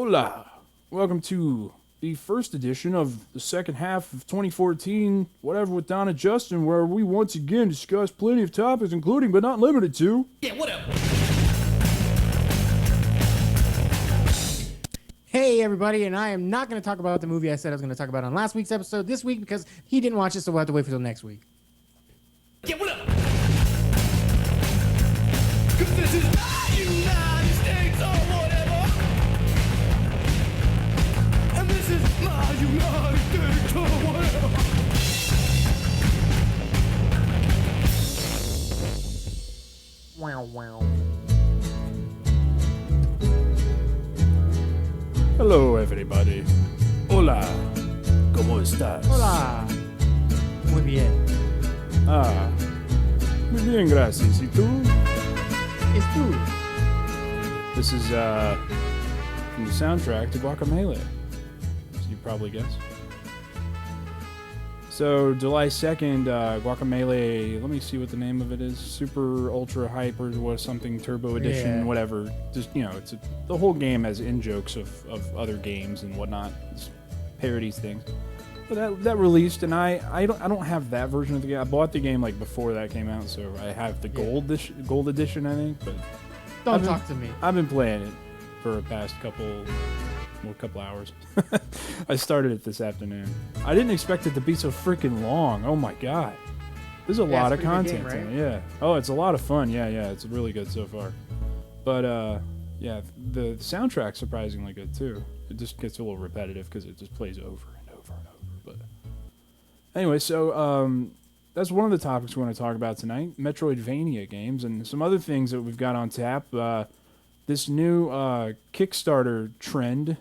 Hola! Welcome to the first edition of the second half of 2014, whatever with Don and Justin, where we once again discuss plenty of topics, including but not limited to... Yeah, whatever. Hey everybody, and I am not going to talk about the movie I said I was going to talk about on last week's episode this week because he didn't watch it, so we'll have to wait until next week. Yeah, whatever. 'Cause this is United States or whatever. And this is my United States or whatever. Wow, wow. Hello, everybody. Hola. ¿Cómo estás? Hola. Muy bien. Ah. Muy bien, gracias. ¿Y tú? It's tú. This is, from the soundtrack to Guacamelee, as you probably guess. So, July 2nd, Guacamelee, let me see what the name of it is. Super Ultra Hyper, what something Turbo Edition, Yeah. whatever. Just, the whole game has in-jokes of other games and whatnot. It's parodies things. But that released, and I don't have that version of the game. I bought the game like before that came out, so I have the gold edition, I think. But Don't talk to me. I've been playing it for the past couple hours. I started it this afternoon. I didn't expect it to be so freaking long. Oh my god. There's a lot of it's a pretty good content game, in it. Yeah. Oh, it's a lot of fun. Yeah, it's really good so far. But yeah, the soundtrack's surprisingly good too. It just gets a little repetitive because it just plays over and over and over. But anyway, so that's one of the topics we want to talk about tonight, Metroidvania games and some other things that we've got on tap. This new Kickstarter trend,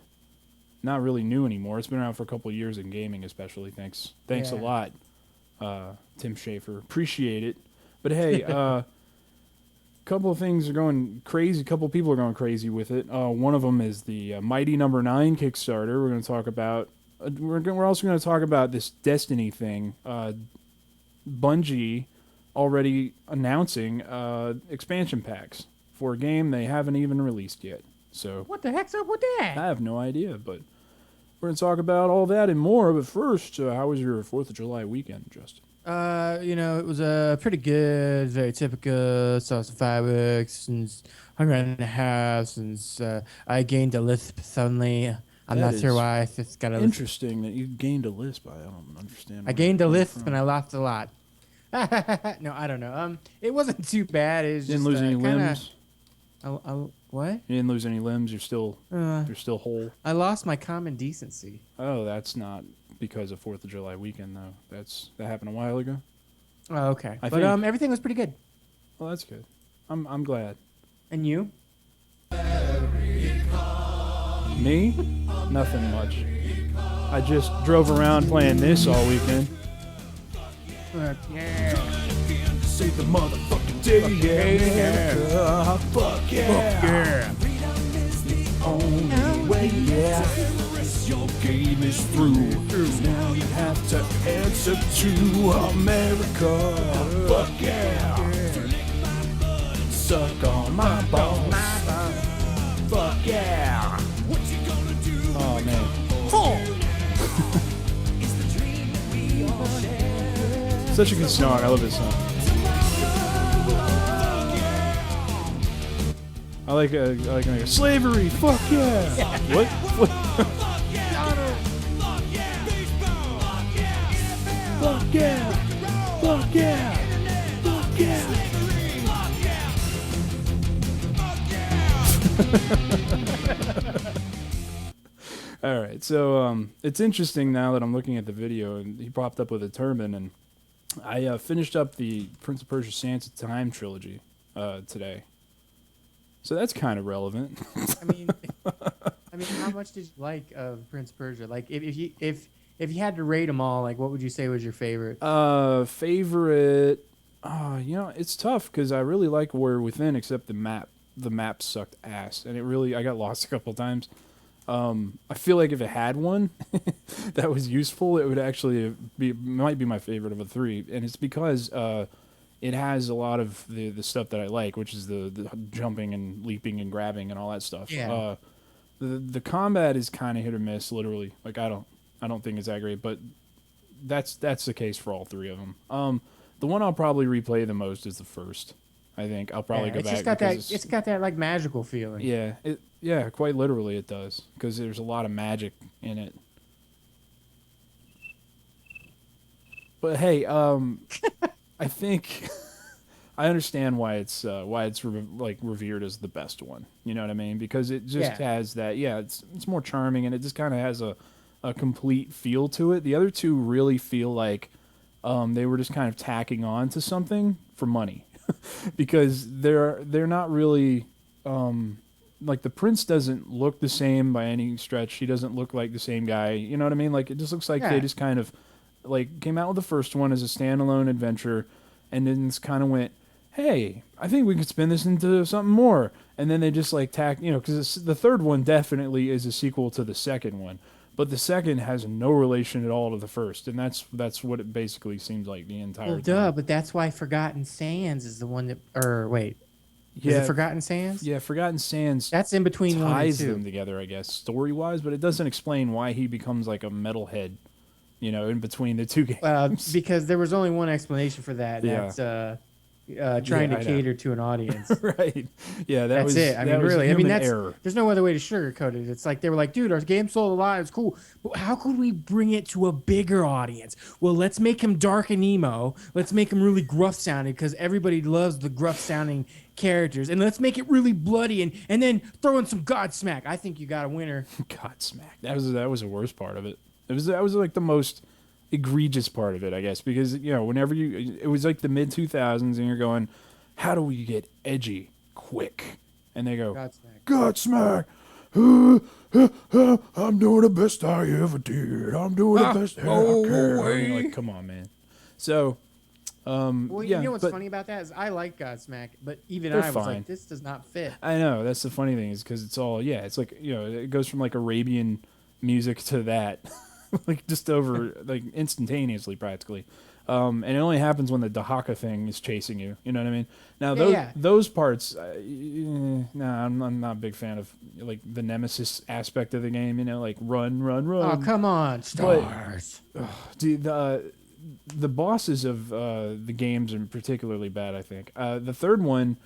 not really new anymore. It's been around for a couple of years in gaming, especially. Thanks a Yeah. lot, Tim Schafer. Appreciate it. But hey, couple of things are going crazy. A couple of people are going crazy with it. One of them is the Mighty Number 9 Kickstarter. We're going to talk about. We're also going to talk about this Destiny thing. Bungie already announcing expansion packs for a game they haven't even released yet. So What the heck's up with that? I have no idea, but we're going to talk about all that and more. But first, how was your 4th of July weekend, Justin? It was pretty good, very typical. Saw some fireworks and hung around in the house, and I gained a lisp suddenly. I'm That not sure is why. I just got a lisp. Interesting that you gained a lisp. I don't understand. I gained a lisp and I laughed a lot. No, I don't know. It wasn't too bad. It was You didn't just, lose any kinda, limbs. What? You didn't lose any limbs. You're still whole. I lost my common decency. Oh, that's not because of 4th of July weekend though. That happened a while ago. Oh, okay. I But think- everything was pretty good. Well, that's good. I'm glad. And you? Me? Nothing much. I just drove around playing this all weekend. Yeah. Save the motherfucking day, yeah. Fuck yeah. Only way, yeah. Your game is through. Now you have to answer to America. Fuck yeah. Suck on my balls. Fuck yeah. Oh man. Such a good song. I love this song. I like slavery. Fuck yeah. What? Fuck yeah. Fuck yeah. Fuck yeah. All right, so it's interesting now that I'm looking at the video, and he popped up with a turban, and I finished up the Prince of Persia: Sands of Time trilogy today, so that's kind of relevant. I mean, how much did you like of Prince of Persia? Like, if you had to rate them all, like, what would you say was your favorite? Favorite? It's tough because I really like Warrior Within, except the map. The map sucked ass, and I got lost a couple times. I feel like if it had one that was useful, it would actually might be my favorite of the three, and it's because it has a lot of the stuff that I like, which is the jumping and leaping and grabbing and all that stuff. Yeah. The combat is kind of hit or miss, literally. Like I don't think it's that great, but that's the case for all three of them. The one I'll probably replay the most is the first. I think I'll probably Yeah, go it's back just got because that. It's got that like magical feeling. yeah, quite literally it does because there's a lot of magic in it. But hey, I think I understand why it's like revered as the best one. You know what I mean? Because it just Yeah. has that. Yeah, it's more charming and it just kind of has a complete feel to it. The other two really feel like they were just kind of tacking on to something for money because they're not really like the prince doesn't look the same by any stretch. He doesn't look like the same guy. You know what I mean? Like it just looks like they Yeah. just kind of like came out with the first one as a standalone adventure, and then just kind of went, "Hey, I think we could spin this into something more." And then they just like tack, because the third one definitely is a sequel to the second one, but the second has no relation at all to the first, and that's what it basically seems like the Well, entire duh, time. but that's why Forgotten Sands is the one that. Or wait, is it Yeah, Forgotten Sands? yeah. Forgotten Sands That's in between one and ties two. them together, I guess, story wise, but it doesn't explain why he becomes like a metalhead, in between the two games. Because there was only one explanation for that. And Yeah. that's trying Yeah, to I know. cater to an audience. Right. Yeah, That's it. I that mean, was a really. I mean, human that's error. there's no other way to sugarcoat it. It's like they were like, dude, our game's still alive. It's cool. But how could we bring it to a bigger audience? Well, let's make him dark and emo. Let's make him really gruff sounding because everybody loves the gruff sounding characters. And let's make it really bloody and then throw in some Godsmack. I think you got a winner. Godsmack. That was the worst part of it. That was like the most egregious part of it, I guess, because whenever it was like the mid 2000s, and you're going, how do we get edgy quick? And they go, Godsmack. Godsmack. I'm doing the best I ever did. I'm doing the best I can. And you're like, come on, man. So, Well, yeah, you know what's but funny about that is I like Godsmack, but even They're I was fine. like, this does not fit. I know that's the funny thing is because it's all it's like it goes from like Arabian music to that, like just over like instantaneously practically, and it only happens when the Dahaka thing is chasing you. You know what I mean? Now Yeah, those parts, nah, I'm not a big fan of like the nemesis aspect of the game. Like run, run, Oh, run. come on, stars. Dude, the bosses of the games are particularly bad. I think the third one.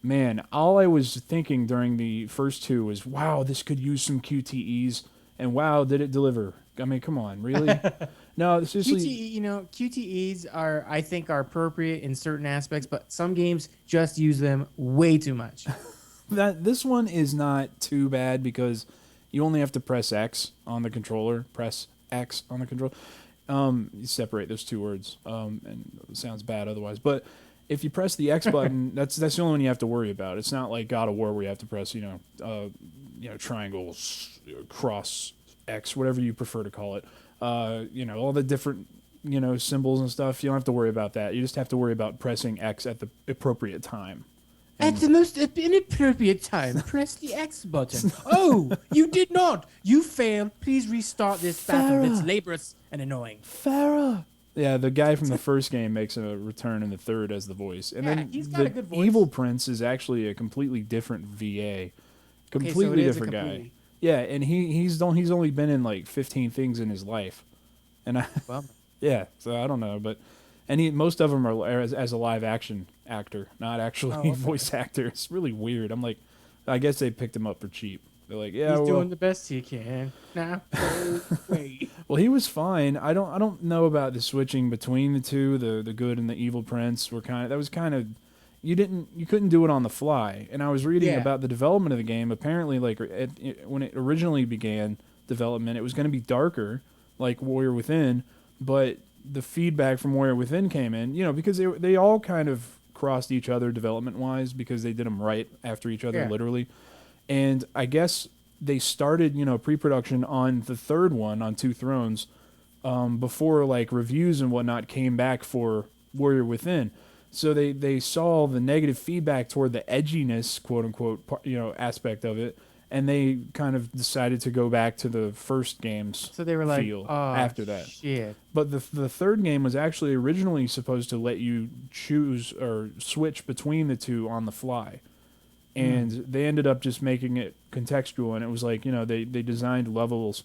Man, all I was thinking during the first two was, wow, this could use some QTEs, and wow, did it deliver? I mean, come on, really? No, seriously, QTEs are, I think, are appropriate in certain aspects, but some games just use them way too much. this one is not too bad because you only have to press X on the controller. Press X on the controller. You separate those two words, and it sounds bad otherwise, but. If you press the X button, that's the only one you have to worry about. It's not like God of War where you have to press, triangles, cross X, whatever you prefer to call it. All the different, symbols and stuff. You don't have to worry about that. You just have to worry about pressing X at the appropriate time. At the most inappropriate time, press the X button. Oh, you did not. You failed. Please restart this battle. It's laborious and annoying. Farah. Yeah, the guy from the first game makes a return in the third as the voice, and Yeah, then he's got the a good voice. Evil Prince is actually a completely different VA, so completely it is a different guy. completely- Yeah, and he's only been in like 15 things in his life, and Bummer. yeah, so I don't know, but most of them are as a live action actor, not actually Oh, okay. voice actor. It's really weird. I'm like, I guess they picked him up for cheap. They're like, yeah, He's well, doing the best he can. Now, wait. Well, he was fine. I don't know about the switching between the two, the good and the evil prince were that was kind of you couldn't do it on the fly. And I was reading Yeah. about the development of the game. Apparently, like when it originally began development, it was going to be darker, like Warrior Within, but the feedback from Warrior Within came in, because they all kind of crossed each other development wise because they did them right after each other, Yeah. literally. And I guess they started, pre-production on the third one on Two Thrones before like reviews and whatnot came back for Warrior Within. So they saw the negative feedback toward the edginess, quote unquote, aspect of it, and they kind of decided to go back to the first game's So they were like, feel oh, after that. shit. But the third game was actually originally supposed to let you choose or switch between the two on the fly. and they ended up just making it contextual, and it was like, they designed levels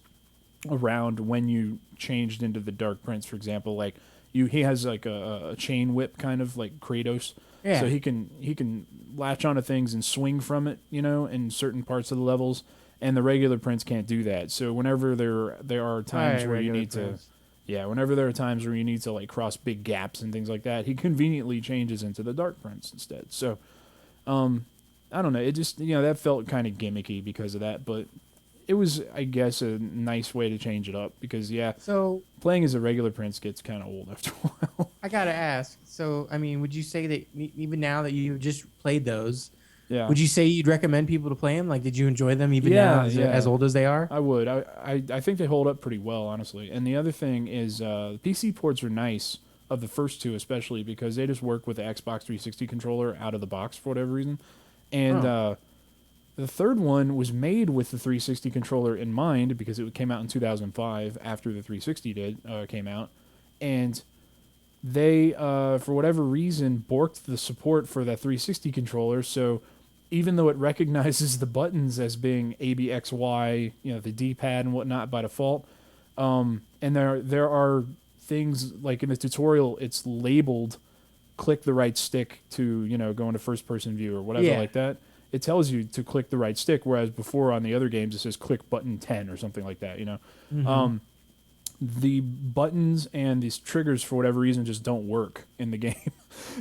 around when you changed into the Dark Prince, for example. Like he has like a chain whip, kind of like Kratos. Yeah. So he can latch onto things and swing from it, in certain parts of the levels, and the regular Prince can't do that. So whenever there are times where you need Prince. whenever there are times where you need to like cross big gaps and things like that, he conveniently changes into the Dark Prince instead. So, I don't know. It just, that felt kind of gimmicky because of that, but it was, I guess, a nice way to change it up because, So playing as a regular Prince gets kind of old after a while. I gotta ask. So I mean, would you say that even now that you just played those, Yeah. would you say you'd recommend people to play them? Like, did you enjoy them even Yeah, now yeah. as old as they are? I would. I think they hold up pretty well, honestly. And the other thing is, the PC ports are nice, of the first two especially, because they just work with the Xbox 360 controller out of the box for whatever reason. And the third one was made with the 360 controller in mind because it came out in 2005 after the 360 came out. And they, for whatever reason, borked the support for that 360 controller. So even though it recognizes the buttons as being A, B, X, Y, the D-pad and whatnot by default, and there are things like in the tutorial, it's labeled click the right stick to, go into first-person view or whatever like that. It tells you to click the right stick, whereas before on the other games it says click button 10 or something like that, The buttons and these triggers, for whatever reason, just don't work in the game.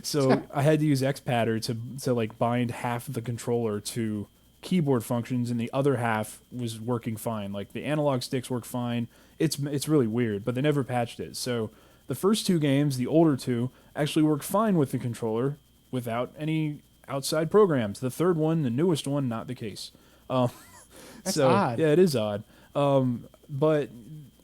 So I had to use Xpadder to like bind half of the controller to keyboard functions, and the other half was working fine. Like the analog sticks work fine. It's really weird, but they never patched it. So the first two games, the older two, actually work fine with the controller without any outside programs. The third one, the newest one, not the case. That's odd. Yeah, it is odd. But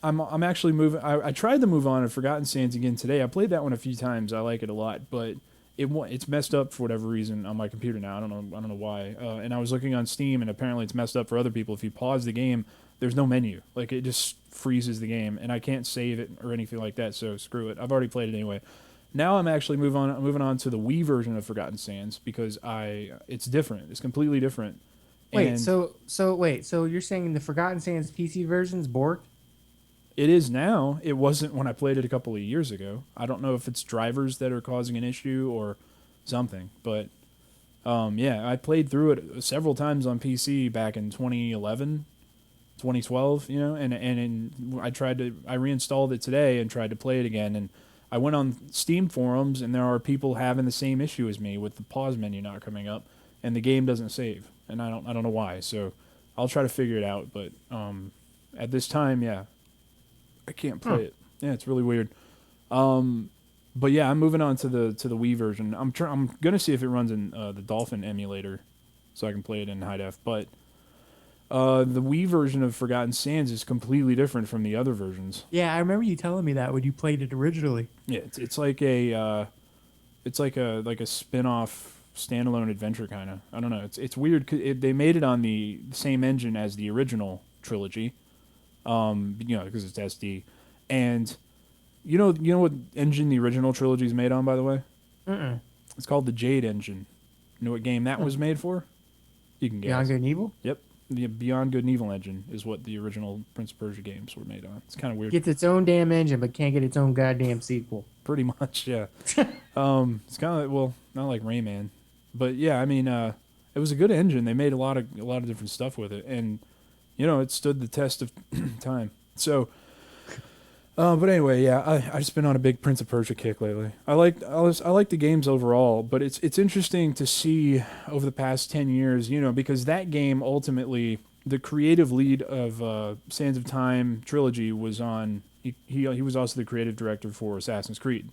I'm actually moving. I tried to move on to Forgotten Sands again today. I played that one a few times. I like it a lot, but it's messed up for whatever reason on my computer now. I don't know why. And I was looking on Steam, and apparently it's messed up for other people. If you pause the game, there's no menu. Like it just freezes the game, and I can't save it or anything like that. So screw it. I've already played it anyway. Now I'm actually moving on to the Wii version of Forgotten Sands because it's different. It's completely different. Wait, And so you're saying the Forgotten Sands PC version's borked? it is now. It wasn't when I played it a couple of years ago. I don't know if it's drivers that are causing an issue or something, but I played through it several times on PC back in 2011, 2012, and I reinstalled it today and tried to play it again, and I went on Steam forums, and there are people having the same issue as me with the pause menu not coming up, and the game doesn't save, and I don't know why. So I'll try to figure it out, but at this time, I can't play it. Yeah, it's really weird. But yeah, I'm moving on to the Wii version. I'm gonna see if it runs in the Dolphin emulator, so I can play it in high def. But the Wii version of Forgotten Sands is completely different from the other versions. Yeah, I remember you telling me that when you played it originally. Yeah, it's like a spin-off standalone adventure kind of. I don't know. It's weird. They made it on the same engine as the original trilogy, because it's SD, and you know what engine the original trilogy is made on, by the way? It's called the Jade engine. You know what game that was made for? You can guess. Beyond Good and Evil? Yep. The Beyond Good and Evil engine is what the original Prince of Persia games were made on. It's kind of weird. Gets its own damn engine, but can't get its own goddamn sequel. Pretty much, yeah. It's kind of not like Rayman, but yeah. I mean, it was a good engine. They made a lot of different stuff with it, and it stood the test of time. So, but anyway, yeah. I just been on a big Prince of Persia kick lately. I like the games overall, but it's interesting to see over the past 10 years, because that game ultimately, the creative lead of Sands of Time trilogy was on. He was also the creative director for Assassin's Creed.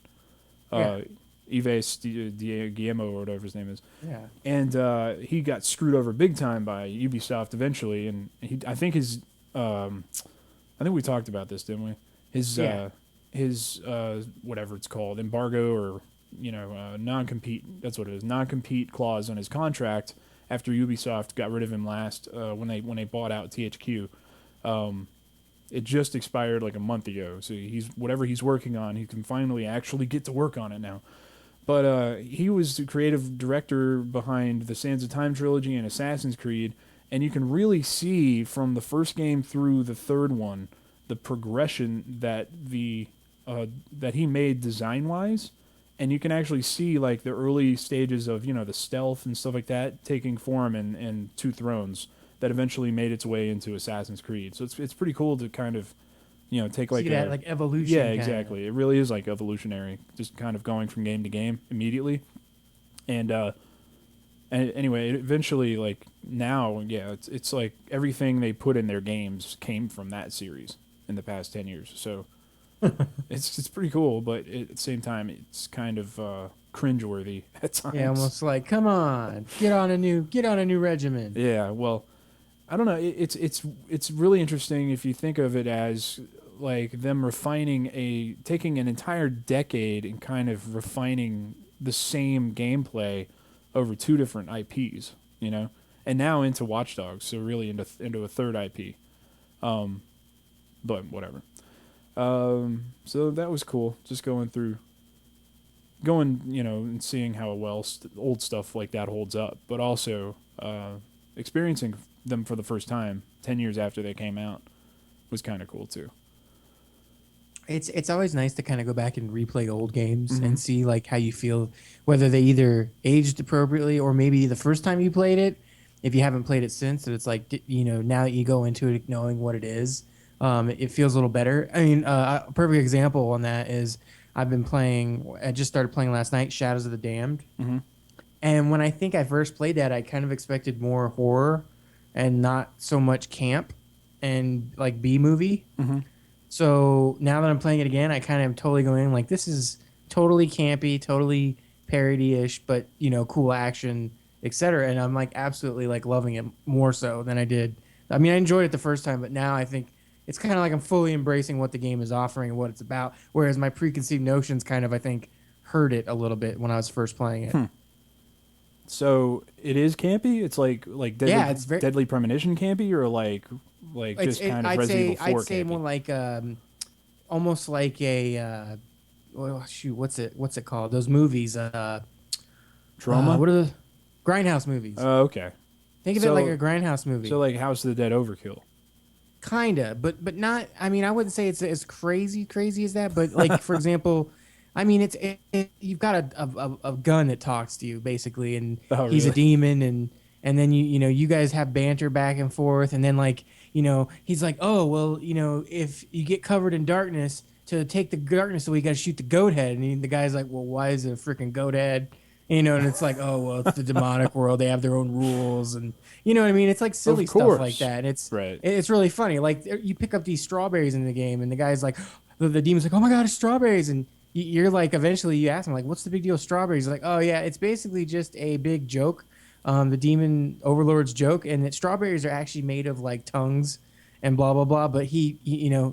Yves Guillemot, or whatever his name is. Yeah. And he got screwed over big time by Ubisoft eventually, and I think we talked about this, didn't we? His whatever it's called, embargo or non-compete. That's what it is. Non-compete clause on his contract after Ubisoft got rid of him last when they bought out THQ. It just expired like a month ago. So whatever he's working on, he can finally actually get to work on it now. But he was the creative director behind the Sands of Time trilogy and Assassin's Creed, and you can really see from the first game through the third one the progression that he made design wise, and you can actually see like the early stages of the stealth and stuff like that taking form in Two Thrones that eventually made its way into Assassin's Creed. So it's pretty cool to kind of take See like that a like evolution. yeah, kinda. exactly. It really is like evolutionary, just kind of going from game to game immediately. And anyway, eventually, like now, yeah, it's like everything they put in their games came from that series in the past 10 years. So it's pretty cool, but at the same time, it's kind of cringeworthy at times. Yeah, almost like, come on, get on a new regimen. Yeah, well, I don't know. It's really interesting if you think of it as like them taking an entire decade and kind of refining the same gameplay over two different IPs, and now into Watch Dogs, so really into a third IP. But whatever. So that was cool. Just going, and seeing how well old stuff like that holds up, but also experiencing them for the first time 10 years after they came out was kind of cool too. It's always nice to kind of go back and replay old games and see like how you feel, whether they either aged appropriately or maybe the first time you played it, if you haven't played it since, that it's like now that you go into it knowing what it is, it feels a little better. I mean, a perfect example on that is I just started playing last night, Shadows of the Damned. Mm-hmm. And when I think I first played that, I kind of expected more horror and not so much camp and like B movie. Mm-hmm. So now that I'm playing it again, I kind of am totally going like, this is totally campy, totally parody-ish, but cool action, etc. And I'm like absolutely like loving it more so than I did. I mean, I enjoyed it the first time, but now I think it's kind of like I'm fully embracing what the game is offering and what it's about. Whereas my preconceived notions kind of, I think, hurt it a little bit when I was first playing it. So it is campy. It's like deadly, Yeah, it's Deadly Premonition campy, or like just kind of Resident Evil 4 I'd say campy. more like almost like a what's it called? Those movies, Trauma. what are the Grindhouse movies? Oh, okay. Think of it like a Grindhouse movie. So like House of the Dead Overkill. Kinda, but not. I mean, I wouldn't say it's as crazy as that. But like for example, I mean, you've got a gun that talks to you basically, and he's a demon, and then you guys have banter back and forth, and then like he's like, oh well, if you get covered in darkness, to take the darkness away, you got to shoot the goat head, and the guy's like, well, why is it a freaking goat head? And it's like, oh well, it's the demonic world. They have their own rules, and you know what I mean. It's like silly stuff like that. And it's really funny. Like you pick up these strawberries in the game, and the guy's like, the demon's like, oh my god, it's strawberries, and you're like, eventually you ask him like, what's the big deal with strawberries? He's like, oh yeah, it's basically just a big joke, the demon overlord's joke, and that strawberries are actually made of like tongues and blah blah blah. But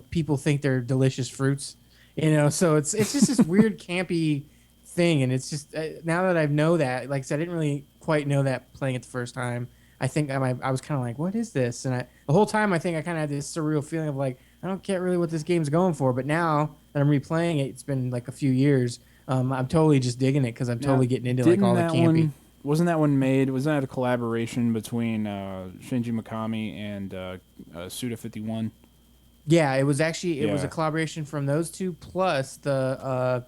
people think they're delicious fruits, So it's just this weird campy thing, and it's just now that I know that, like I said, I didn't really quite know that playing it the first time. I think I was kind of like, what is this? And the whole time I think I kind of had this surreal feeling of like, I don't get really what this game's going for. But now that I'm replaying it, it's been like a few years. I'm totally just digging it because I'm totally getting into like all the campy. Wasn't that one made? Wasn't that a collaboration between Shinji Mikami and Suda51? Yeah, it was actually it was a collaboration from those two plus the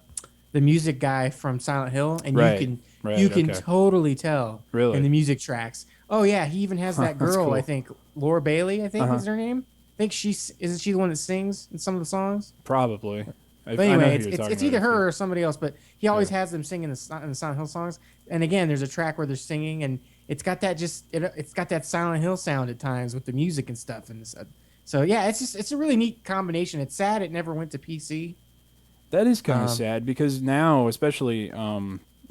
music guy from Silent Hill, and you can totally tell in the music tracks. Oh yeah, he even has that girl. Cool. I think Laura Bailey. I think is her name. I think isn't she the one that sings in some of the songs? Probably. But anyway, it's either her or somebody else. But he always has them singing in the Silent Hill songs. And again, there's a track where they're singing, and it's got that it's got that Silent Hill sound at times with the music and stuff. And so yeah, it's a really neat combination. It's sad it never went to PC. That is kind of sad because now, especially,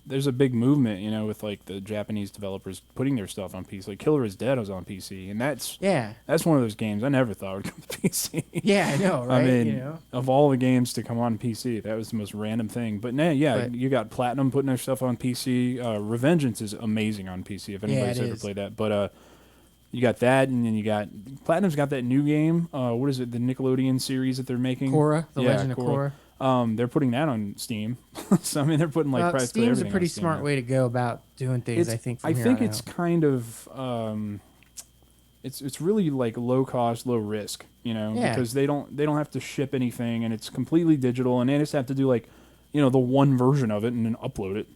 there's a big movement, with like the Japanese developers putting their stuff on PC. Like Killer is Dead was on PC, and that's one of those games I never thought would come to PC. Yeah, I know, right? I mean, of all the games to come on PC, that was the most random thing. But you got Platinum putting their stuff on PC. Revengeance is amazing on PC if anybody's ever played that. But you got that, and then you got Platinum's got that new game. What is it? The Nickelodeon series that they're making. Korra, The Legend of Korra. They're putting that on Steam. So I mean, they're putting like practically Steam's a everything pretty on Steam smart now. way to go about doing things. I think. From I here think on it's out. kind of it's really like low cost, low risk, you know, Yeah. because they don't have to ship anything, and it's completely digital, and they just have to do like, you know, the one version of it and then upload it,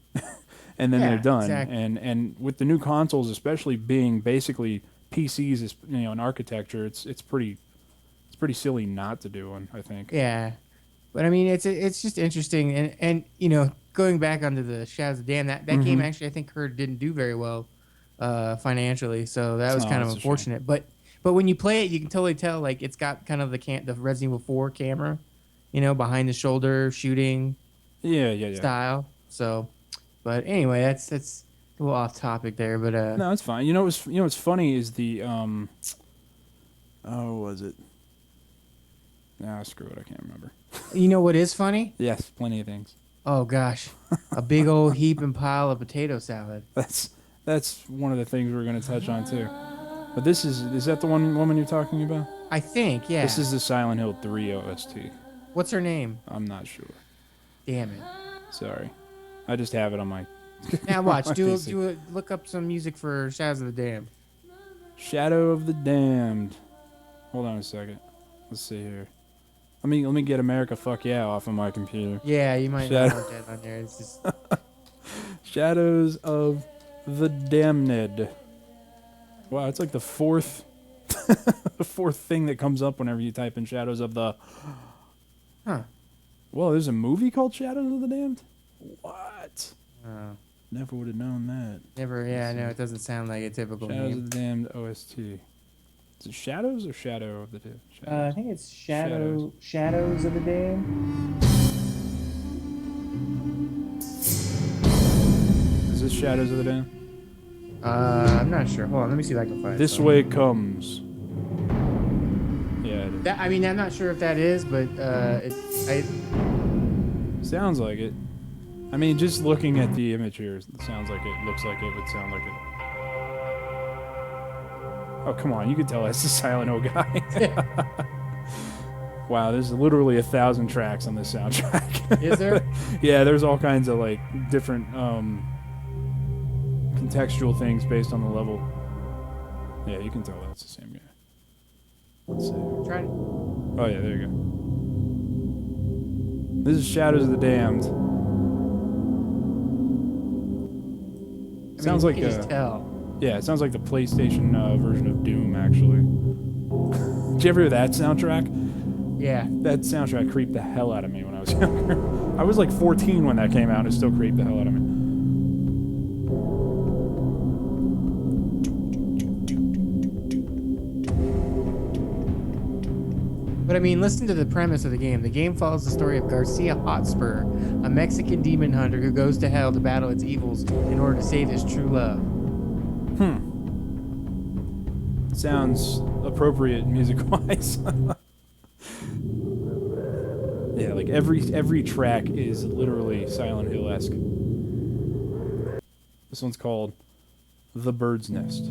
and then Yeah, they're done. exactly. And with the new consoles, especially being basically PCs, is, you know, an architecture, it's pretty silly not to do one, I think. Yeah, but I mean, it's just interesting, and you know, going back onto the Shadows of the Dam, that game actually I think didn't do very well financially, so that was No, kind of that's a shame. unfortunate. But when you play it, you can totally tell like it's got kind of the Resident Evil 4 camera, you know, behind the shoulder shooting Yeah. style. So, but anyway, that's a little off topic there, but No, it's fine. You know what's funny is the oh, what was it? Nah, screw it. I can't remember. you know what is funny? Yes, plenty of things. Oh gosh, a big old heap and pile of potato salad. That's one of the things we're going to touch on too. But this is that the woman you're talking about? I think, yeah. This is the Silent Hill 3 OST. What's her name? I'm not sure. Damn it. Sorry. I just have it on my Now watch. my PC. Look up some music for Shadows of the Dam. Shadow of the Damned. Hold on a second. Let's see here. Let me get America Fuck Yeah off of my computer. Yeah, you might not want that on there. It's just Shadows of the Damned. Wow, it's like the fourth the fourth thing that comes up whenever you type in Shadows of the. Huh. Well, there's a movie called Shadows of the Damned? What? Oh. Never would have known that. Never. Yeah, I know it doesn't sound like a typical Shadows name. of the Damned OST. Is it Shadows or Shadow of the Damned? I think it's Shadows of the Dam. Is this Shadows of the Damned? I'm not sure. Hold on, let me see if I can find. This Way Comes. Yeah, it is. That, I mean, I'm not sure if that is, but Sounds like it. I mean, just looking at the image here, it sounds like it. Looks like it would sound like it. Oh, come on. You can tell that's the Silent Hill guy. Wow, there's literally 1,000 tracks on this soundtrack. Is there? Yeah, there's all kinds of, like, different contextual things based on the level. Yeah, you can tell that's the same guy. Let's see. Trying. Oh, yeah, there you go. This is Shadows of the Damned. Sounds like you can just tell. Yeah, it sounds like the PlayStation version of Doom, actually. Did you ever hear that soundtrack? Yeah. That soundtrack creeped the hell out of me when I was younger. I was like 14 when that came out, and it still creeped the hell out of me. But I mean, listen to the premise of the game. The game follows the story of Garcia Hotspur, a Mexican demon hunter who goes to hell to battle its evils in order to save his true love. Sounds appropriate music-wise. Yeah, like every track is literally Silent Hill-esque. This one's called The Bird's Nest.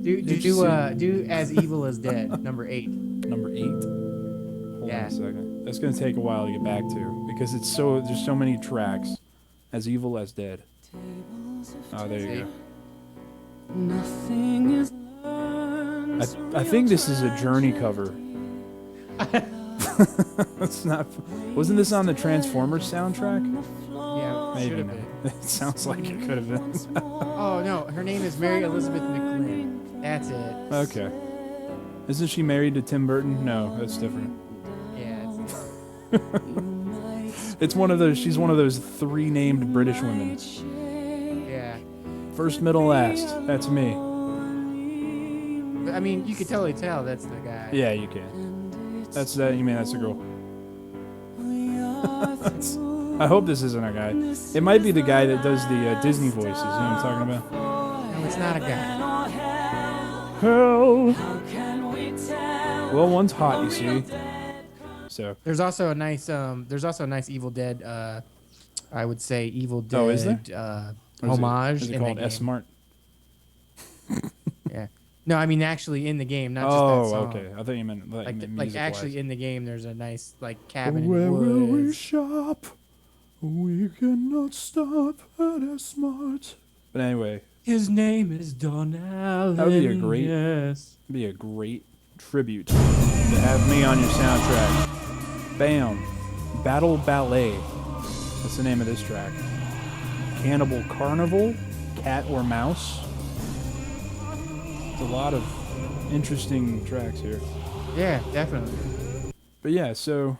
Do As Evil as Dead, number 8. Number 8. Hold Yeah. on a second. That's gonna take a while to get back to because there's so many tracks. As Evil as Dead. Oh, there you go. Nothing is learned. I think this is a Journey cover. It's not. Wasn't this on the Transformers soundtrack? Yeah, Maybe should have not. been. It sounds like it could have been. Oh no, her name is Mary Elizabeth McGlynn. That's it. Okay. Isn't she married to Tim Burton? No, that's different. Yeah. It's one of those. She's one of those 3 named British women. Yeah. First, middle, last. That's me. But, I mean, you could totally tell that's the guy. Yeah, you can. That's that. You mean that's a girl? I hope this isn't a guy. It might be the guy that does the Disney voices. You know what I'm talking about? No, it's not a guy. Hell. Well, one's hot, you see. So. There's also a nice Evil Dead I would say Evil Dead Oh, is there? homage Is it in called that S game. Smart? Yeah. No, I mean actually in the game, not just that Oh, song. okay. I thought you meant Like, music like wise. actually in the game, there's a nice like cabin in Where the will we woods. shop? We cannot stop at a smart. But anyway, His name is Don Allen. that would be a great, Yes. be a great tribute to have me on your soundtrack. Bam, Battle Ballet. That's the name of this track. Cannibal Carnival, Cat or Mouse. There's a lot of interesting tracks here. Yeah, definitely. But yeah, so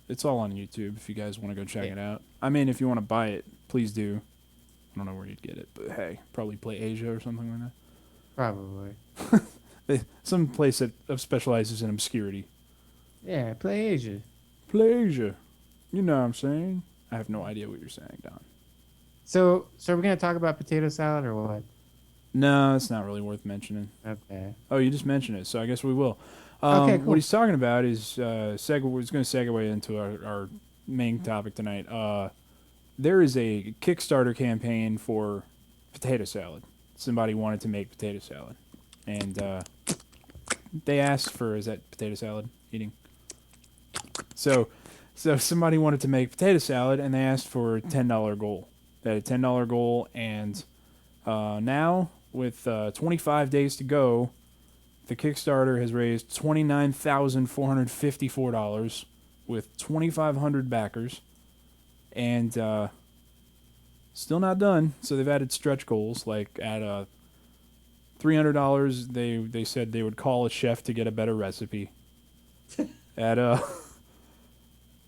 it's all on YouTube if you guys want to go check it out. I mean, if you want to buy it, please do. I don't know where you'd get it, but hey, probably Play Asia or something like that. Probably. Some place that specializes in obscurity. Yeah, Play Asia. Play Asia. You know what I'm saying? I have no idea what you're saying, Don. So we're gonna talk about potato salad or what? No, it's not really worth mentioning. Okay. Oh, you just mentioned it, so I guess we will. Okay, cool. What he's talking about is we're going to segue into our main topic tonight. There is a Kickstarter campaign for potato salad. Somebody wanted to make potato salad, and they asked for, is that potato salad eating? So somebody wanted to make potato salad, and they asked for a $10 goal. They had a $10 goal, and now with 25 days to go, the Kickstarter has raised $29,454 with 2,500 backers, and still not done. So they've added stretch goals, like at $300, they said they would call a chef to get a better recipe. At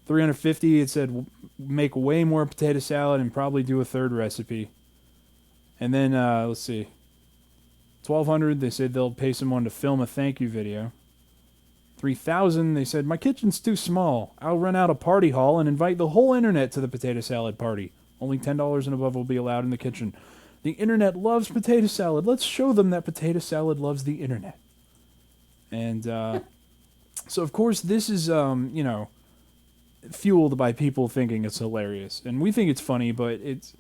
$350, it said make way more potato salad and probably do a third recipe. And then let's see, $1,200, they said they'll pay someone to film a thank you video. $3,000, they said my kitchen's too small. I'll rent out a party hall and invite the whole internet to the potato salad party. Only $10 and above will be allowed in the kitchen. The internet loves potato salad. Let's show them that potato salad loves the internet. And so of course this is fueled by people thinking it's hilarious, and we think it's funny, but it's.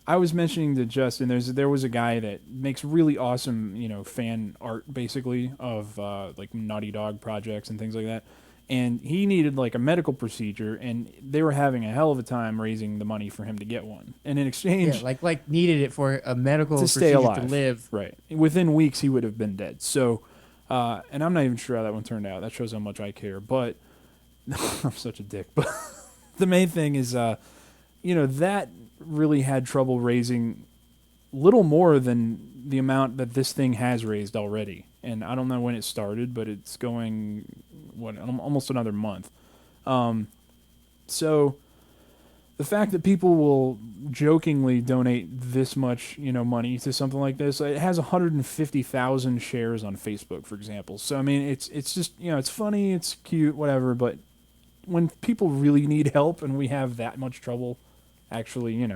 I was mentioning to Justin, there was a guy that makes really awesome, fan art basically of like Naughty Dog projects and things like that, and he needed like a medical procedure, and they were having a hell of a time raising the money for him to get one, and in exchange, Yeah, like needed it for a medical to procedure stay alive, to live. right? Within weeks, he would have been dead. So, and I'm not even sure how that one turned out. That shows how much I care, but I'm such a dick. But the main thing is, that really had trouble raising little more than the amount that this thing has raised already. And I don't know when it started, but it's going, almost another month. So the fact that people will jokingly donate this much, money to something like this, it has 150,000 shares on Facebook, for example. So, I mean, it's just, it's funny, it's cute, whatever, but when people really need help and we have that much trouble actually,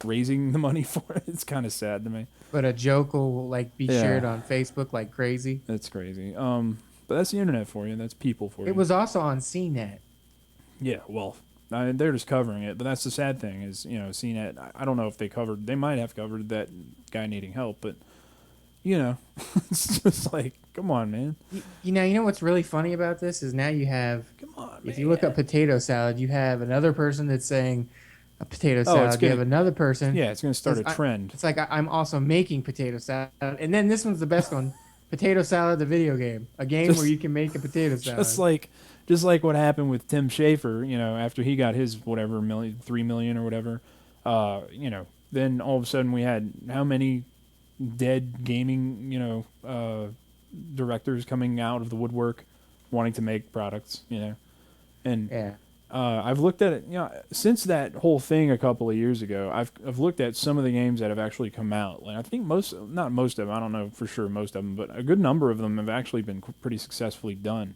raising the money for it, it's kind of sad to me. But a joke will like be shared on Facebook like crazy. That's crazy. But that's the internet for you. That's people for you. It was also on CNET. Yeah, well, they're just covering it, but that's the sad thing is, CNET, I don't know if they might have covered that guy needing help, but, it's just like, come on, man. You know what's really funny about this is now you have, Come on, if you look up potato salad, you have another person that's saying a potato salad. You have another person. Yeah, it's going to start a trend. It's like I'm also making potato salad. And then this one's the best one. Potato salad, the video game. A game where you can make a potato salad. Just like what happened with Tim Schafer, after he got his whatever 3 million or whatever, then all of a sudden we had how many dead gaming, directors coming out of the woodwork wanting to make products, and yeah. I've looked at it, since that whole thing a couple of years ago. I've looked at some of the games that have actually come out. Like I think not most of them, I don't know for sure most of them, but a good number of them have actually been pretty successfully done.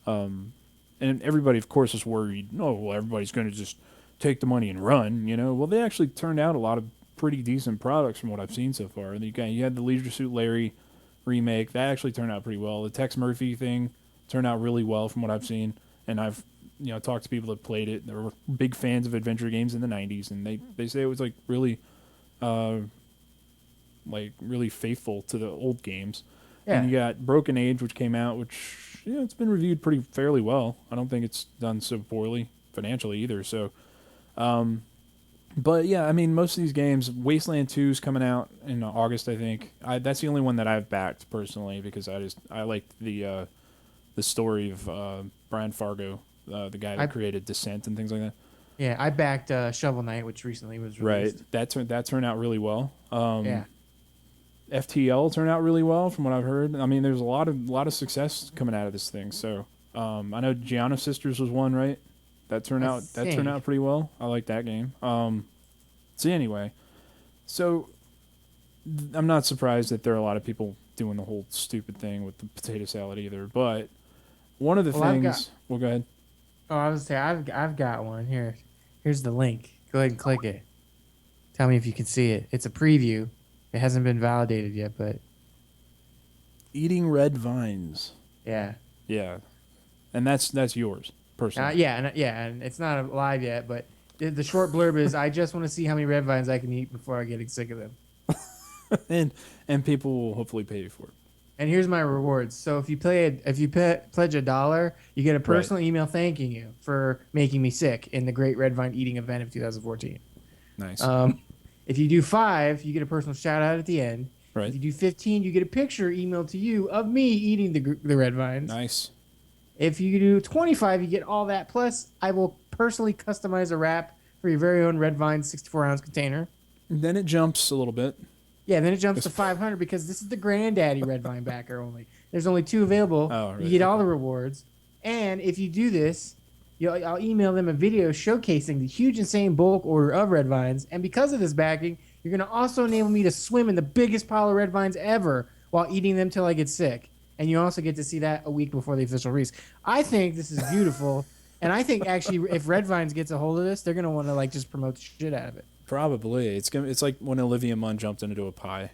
And everybody, of course, is worried. Oh, well, everybody's going to just take the money and run. Well, they actually turned out a lot of pretty decent products from what I've seen so far. You had the Leisure Suit Larry remake that actually turned out pretty well. The Tex Murphy thing turned out really well from what I've seen, and I've talked to people that played it. They were big fans of adventure games in the 90s, and they say it was like really faithful to the old games. Yeah. And you got Broken Age, which came out, which it's been reviewed pretty fairly well. I don't think it's done so poorly financially either. So, but yeah, I mean, most of these games, Wasteland 2 is coming out in August, I think. That's the only one that I've backed personally because I like the story of Brian Fargo, the guy that created Descent and things like that. Yeah, I backed Shovel Knight, which recently was released. Right, that turned out really well. Yeah. FTL turned out really well from what I've heard. I mean, there's a lot of success coming out of this thing. So I know Gianna Sisters was one, right? That turned out pretty well. I like that game. So anyway, I'm not surprised that there are a lot of people doing the whole stupid thing with the potato salad either. But one of the things. Well, go ahead. Oh, I was gonna say I've got one here. Here's the link. Go ahead and click it. Tell me if you can see it. It's a preview. It hasn't been validated yet, but eating red vines. Yeah. Yeah, and that's yours personally. And it's not live yet, but the short blurb is I just want to see how many red vines I can eat before I get sick of them. and people will hopefully pay you for it. And here's my rewards. So if you pledge $1, you get a personal email thanking you for making me sick in the Great Red Vine Eating event of 2014. Nice. If you do 5, you get a personal shout out at the end. Right. If you do 15, you get a picture emailed to you of me eating the red vines. Nice. If you do 25, you get all that. Plus, I will personally customize a wrap for your very own red vine 64-ounce container. And then it jumps a little bit. Yeah, then it jumps to 500 because this is the granddaddy red vine backer only. There's only 2 available. Oh, right. You get all the rewards. And if you do this, I'll email them a video showcasing the huge, insane bulk order of red vines. And because of this backing, you're going to also enable me to swim in the biggest pile of red vines ever while eating them till I get sick. And you also get to see that a week before the official release. I think this is beautiful. And I think actually if Red Vines gets a hold of this, they're going to want to just promote the shit out of it. Probably. It's like when Olivia Munn jumped into a pie.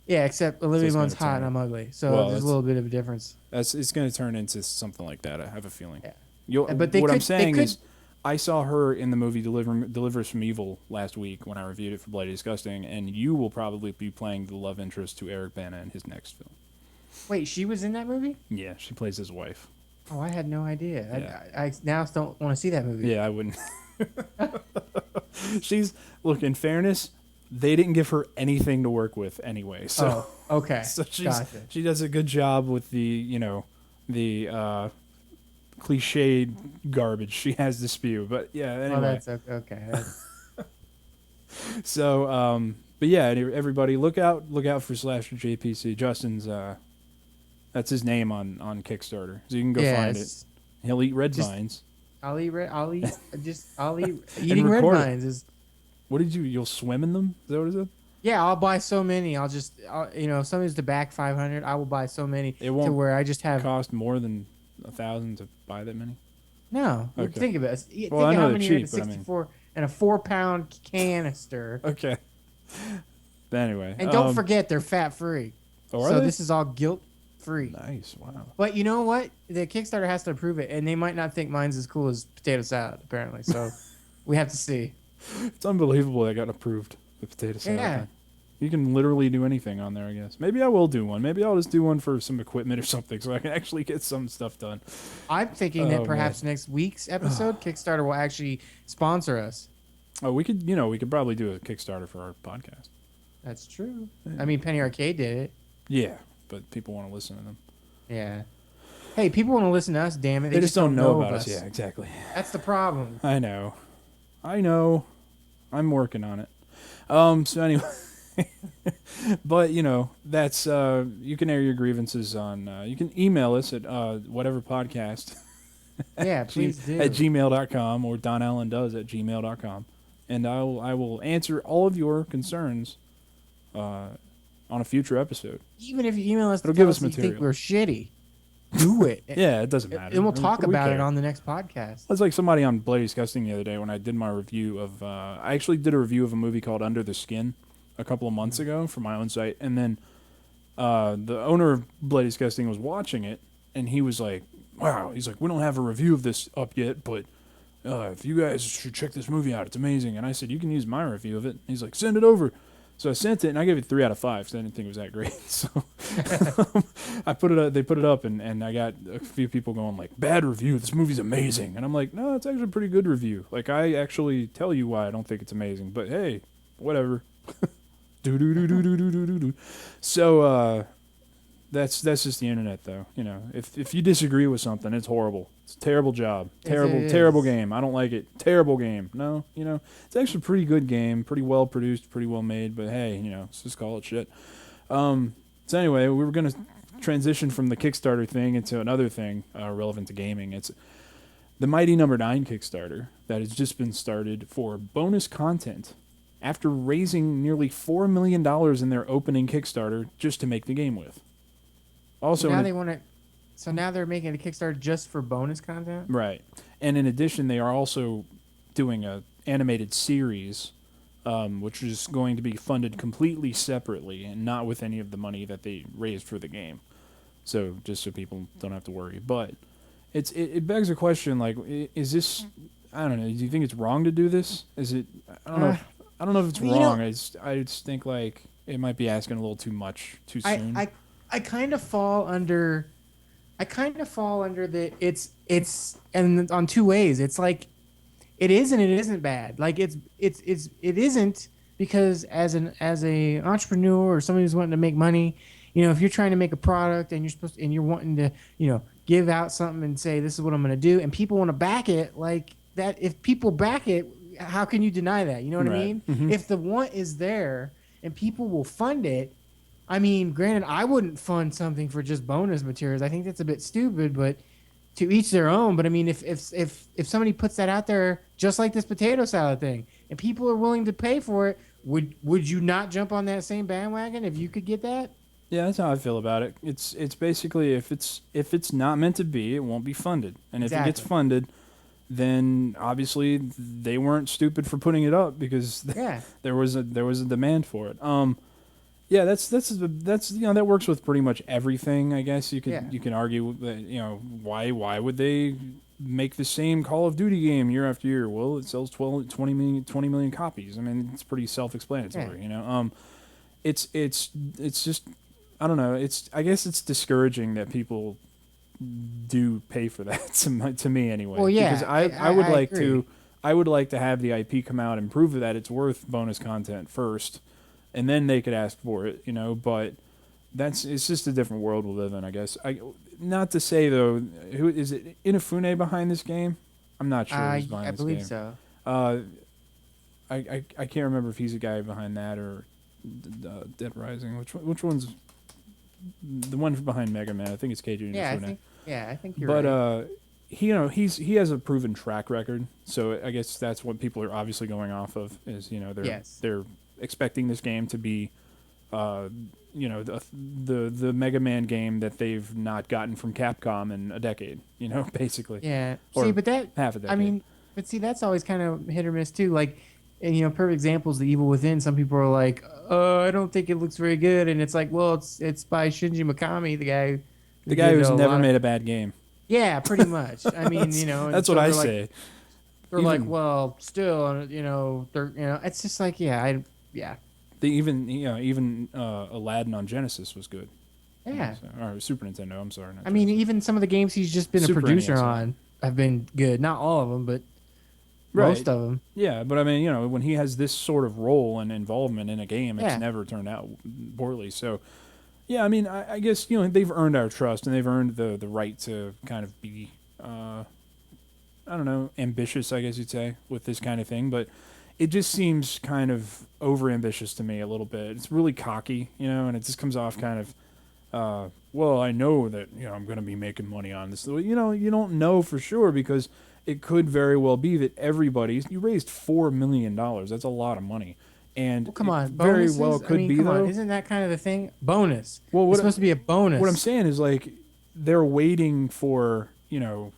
Yeah, except Olivia Munn's hot and I'm ugly. So there's a little bit of a difference. It's going to turn into something like that. I have a feeling. Yeah. I'm saying is I saw her in the movie Deliver Us from Evil last week when I reviewed it for Bloody Disgusting, and you will probably be playing the love interest to Eric Bana in his next film. Wait, she was in that movie? Yeah, she plays his wife. Oh, I had no idea. Yeah. I now don't want to see that movie. Yeah, I wouldn't. Look, in fairness, they didn't give her anything to work with anyway. So okay. So gotcha. She does a good job with the cliched garbage she has to spew. But yeah, anyway. Oh, that's okay. So, but yeah, everybody look out for Slasher JPC. Justin's that's his name on Kickstarter, so you can go find it. He'll eat red vines. I'll eat eating red vines is. What did you'll swim in them? Is that what it said? Yeah, I'll buy so many. I'll if somebody's to back 500, I will buy so many. It won't to where I just have cost more than 1,000 to buy that many. No, okay. Think of it. Think well, of I know how they're many cheap, are in a 64 and a 4-pound canister. Okay. But anyway, and don't forget they're fat free. So this is all guilt free. Nice, wow. But you know what? The Kickstarter has to approve it, and they might not think mine's as cool as potato salad, apparently. So we have to see. It's unbelievable that got approved, the potato salad thing. You can literally do anything on there, I guess. Maybe I will do one. Maybe I'll just do one for some equipment or something so I can actually get some stuff done. I'm thinking that perhaps next week's episode, Kickstarter will actually sponsor us. Oh, we could probably do a Kickstarter for our podcast. That's true. Yeah. I mean, Penny Arcade did it. Yeah, but people want to listen to them. Yeah. Hey, people want to listen to us, damn it. They just don't know about us. Yeah, exactly. That's the problem. I know. I'm working on it. So anyway, but that's you can air your grievances on. You can email us at whatever podcast. Yeah, please do. At gmail.com or Don Allen does at gmail.com, and I will answer all of your concerns on a future episode. Even if you email us, it'll give us you material. Think we're shitty. Do it. Yeah, it doesn't matter. And we'll talk about it on the next podcast. It's like somebody on Bloody Disgusting the other day when I did my review of. I actually did a review of a movie called Under the Skin a couple of months ago for my own site, and then the owner of Bloody Disgusting was watching it, and he was like, "Wow," he's like, "We don't have a review of this up yet, but if you guys should check this movie out, it's amazing." And I said, "You can use my review of it." And he's like, "Send it over." So I sent it, and I gave it 3 out of 5 because I didn't think it was that great. So I put it up, they put it up, and I got a few people going like, bad review, this movie's amazing. And I'm like, no, it's actually a pretty good review. Like, I actually tell you why I don't think it's amazing, but hey, whatever. Do. So that's just the internet, though. You know, if you disagree with something, it's horrible. It's a terrible job. Terrible game. I don't like it. Terrible game. No, you know, it's actually a pretty good game, pretty well produced, pretty well made, but hey, you know, let's just call it shit. So anyway, we were going to transition from the Kickstarter thing into another thing relevant to gaming. It's the Mighty Number 9 Kickstarter that has just been started for bonus content after raising nearly $4 million in their opening Kickstarter just to make the game with. Also, now they want to. So now they're making a Kickstarter just for bonus content? Right. And in addition, they are also doing a animated series, which is going to be funded completely separately and not with any of the money that they raised for the game. So just so people don't have to worry. But it begs a question, like, is this, I don't know, do you think it's wrong to do this? Is it, I don't know. I don't know if it's wrong. I just think, like, it might be asking a little too much too soon. I kind of fall under the it's and on two ways. It's like it is and it isn't bad. Like it isn't because as a entrepreneur or somebody who's wanting to make money, you know, if you're trying to make a product and you're wanting to, you know, give out something and say this is what I'm going to do and people want to back it, like that, if people back it, how can you deny that? You know what I mean? Mm-hmm. If the want is there and people will fund it, I mean, granted, I wouldn't fund something for just bonus materials. I think that's a bit stupid, but to each their own. But I mean, if somebody puts that out there, just like this potato salad thing, and people are willing to pay for it, would you not jump on that same bandwagon if you could get that? Yeah, that's how I feel about it. It's basically if it's not meant to be, it won't be funded, and if it gets funded, then obviously they weren't stupid for putting it up because there was a demand for it. Yeah, that's you know, that works with pretty much everything. I guess you can argue that, you know, why would they make the same Call of Duty game year after year? Well, it sells 20 million copies. I mean, it's pretty self-explanatory. You know, it's just, I don't know. I guess it's discouraging that people do pay for that to me anyway. Well, yeah, because I would like to have the IP come out and prove that it's worth bonus content first, and then they could ask for it, you know. But it's just a different world we live in, I guess. Not to say though, who is it? Inafune behind this game? I'm not sure who's behind this game. I believe so. I can't remember if he's the guy behind that or Dead Rising. Which one's the one behind Mega Man? I think it's Keiji Inafune. I think you're right. But he has a proven track record, so I guess that's what people are obviously going off of. Is, you know, they're expecting this game to be, you know, the Mega Man game that they've not gotten from Capcom in a decade. You know, basically. Yeah. Or see, but that half a decade. I mean, but see, that's always kind of hit or miss too. Like, and, you know, perfect example is The Evil Within. Some people are like, I don't think it looks very good, and it's like, well, it's by Shinji Mikami, the guy who's never made a bad game. Yeah, pretty much. I mean, you know, that's what I say. They're like, well, still, you know, it's just like, Even Aladdin on Genesis was good. Yeah. Or Super Nintendo. I'm sorry. I mean, even some of the games he's just been a producer on have been good. Not all of them, but most of them. Yeah, but I mean, you know, when he has this sort of role and involvement in a game, it's never turned out poorly. So, yeah, I mean, I guess, you know, they've earned our trust and they've earned the right to kind of be, I don't know, ambitious, I guess you'd say, with this kind of thing. But it just seems kind of over-ambitious to me a little bit. It's really cocky, you know, and it just comes off kind of, well, I know that, you know, I'm going to be making money on this. You know, you don't know for sure because it could very well be that you raised $4 million. That's a lot of money. And come on, very well could be, though. Isn't that kind of the thing? Bonus. Well, it's supposed to be a bonus. What I'm saying is, like, they're waiting for, you know,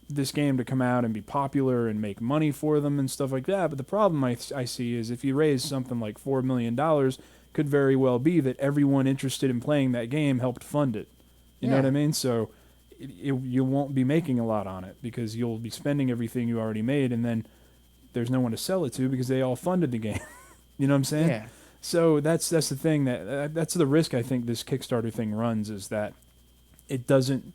this game to come out and be popular and make money for them and stuff like that. But the problem I see is if you raise something like $4 million, could very well be that everyone interested in playing that game helped fund it. You know what I mean? So you won't be making a lot on it because you'll be spending everything you already made, and then there's no one to sell it to because they all funded the game. You know what I'm saying? Yeah. So that's the thing that's the risk I think this Kickstarter thing runs, is that it doesn't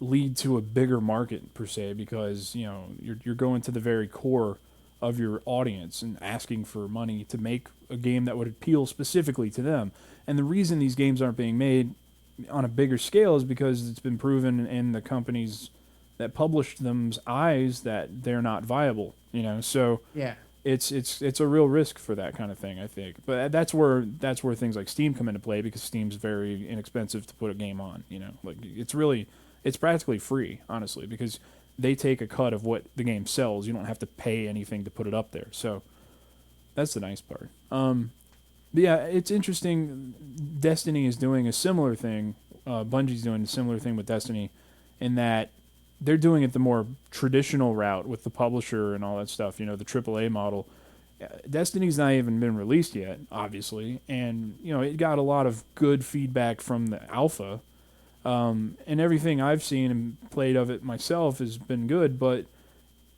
lead to a bigger market per se, because you're going to the very core of your audience and asking for money to make a game that would appeal specifically to them. And the reason these games aren't being made on a bigger scale is because it's been proven in the companies that published them's eyes that they're not viable. So Yeah. it's a real risk for that kind of thing, I think. But that's where things like Steam come into play, because Steam's very inexpensive to put a game on. Like it's practically free, honestly, because they take a cut of what the game sells. You don't have to pay anything to put it up there. So that's the nice part. But yeah, it's interesting. Destiny is doing a similar thing. Bungie's doing a similar thing with Destiny, in that they're doing it the more traditional route with the publisher and all that stuff. The AAA model. Destiny's not even been released yet, obviously, and it got a lot of good feedback from the alpha. And everything I've seen and played of it myself has been good, but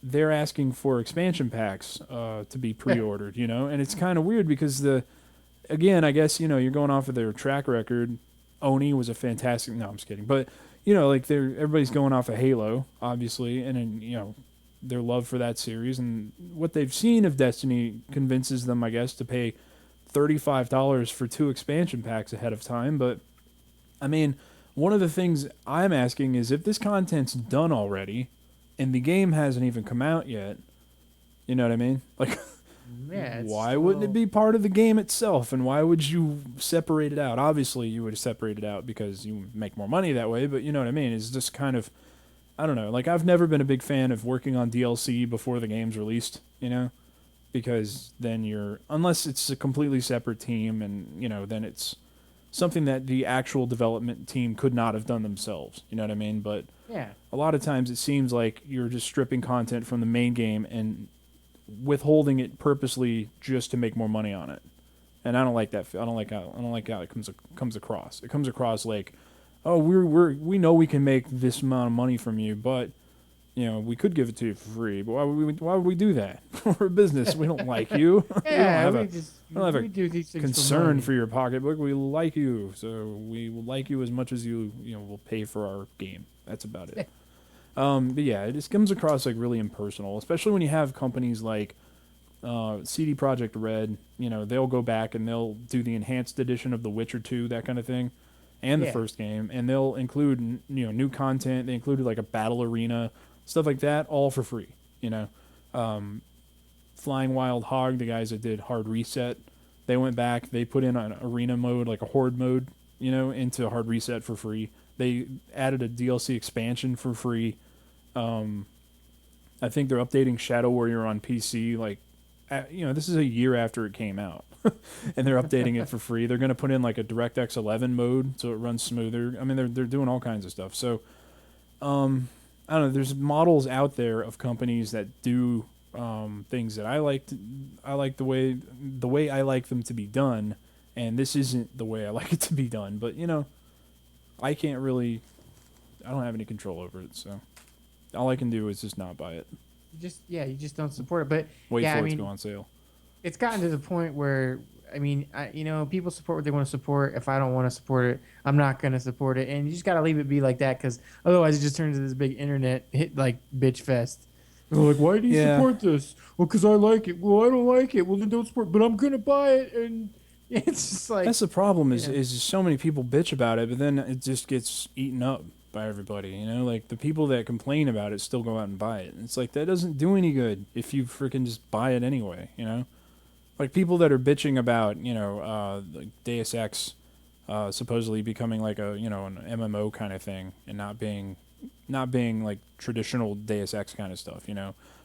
they're asking for expansion packs to be pre-ordered, and it's kind of weird because again, I guess, you're going off of their track record. Oni was a fantastic, no, I'm just kidding, but, like everybody's going off of Halo, obviously, and then, their love for that series, and what they've seen of Destiny convinces them, I guess, to pay $35 for 2 expansion packs ahead of time. But, I mean, one of the things I'm asking is, if this content's done already and the game hasn't even come out yet, you know what I mean? Like, Yeah. why wouldn't it be part of the game itself? And why would you separate it out? Obviously, you would separate it out because you make more money that way, but you know what I mean? It's just kind of, I don't know. Like, I've never been a big fan of working on DLC before the game's released, because then unless it's a completely separate team, and, then it's something that the actual development team could not have done themselves. You know what I mean? But Yeah. a lot of times it seems like you're just stripping content from the main game and withholding it purposely just to make more money on it. And I don't like that. I don't like how it comes across. It comes across like, oh, we know we can make this amount of money from you, but we could give it to you for free. But why would we do that? We're a business. We don't like you. Yeah. we don't have we do these things concern for for your pocketbook. We like you, so we will like you as much as you will pay for our game. That's about it. But yeah, it just comes across like really impersonal, especially when you have companies like CD Projekt Red. They'll go back and they'll do the enhanced edition of The Witcher 2, that kind of thing, and the first game, and they'll include new content. They included like a battle arena, stuff like that, all for free. Flying Wild Hog, the guys that did Hard Reset, they went back, they put in an arena mode, like a horde mode, into Hard Reset for free. They added a DLC expansion for free. I think they're updating Shadow Warrior on PC. Like, this is a year after it came out, and they're updating it for free. They're going to put in like a DirectX 11 mode so it runs smoother. I mean, they're doing all kinds of stuff. So, I don't know. There's models out there of companies that do things that I like. I like the way I like them to be done, and this isn't the way I like it to be done. But I can't really. I don't have any control over it, so all I can do is just not buy it. you just don't support it. But Wait yeah, for I it mean, to go on sale. it's gotten to the point where people support what they want to support. If I don't want to support it, I'm not going to support it, and you just got to leave it be like that, because otherwise it just turns into this big internet hit like bitch fest. They're like, why do you support this? Well, because I like it. Well, I don't like it. Well, then don't support. But I'm going to buy it, and it's just like, that's the problem. Is so many people bitch about it, but then it just gets eaten up by everybody. Like the people that complain about it still go out and buy it. It's like, that doesn't do any good if you freaking just buy it anyway. Like people that are bitching about like Deus Ex supposedly becoming like a an MMO kind of thing, and not being like traditional Deus Ex kind of stuff,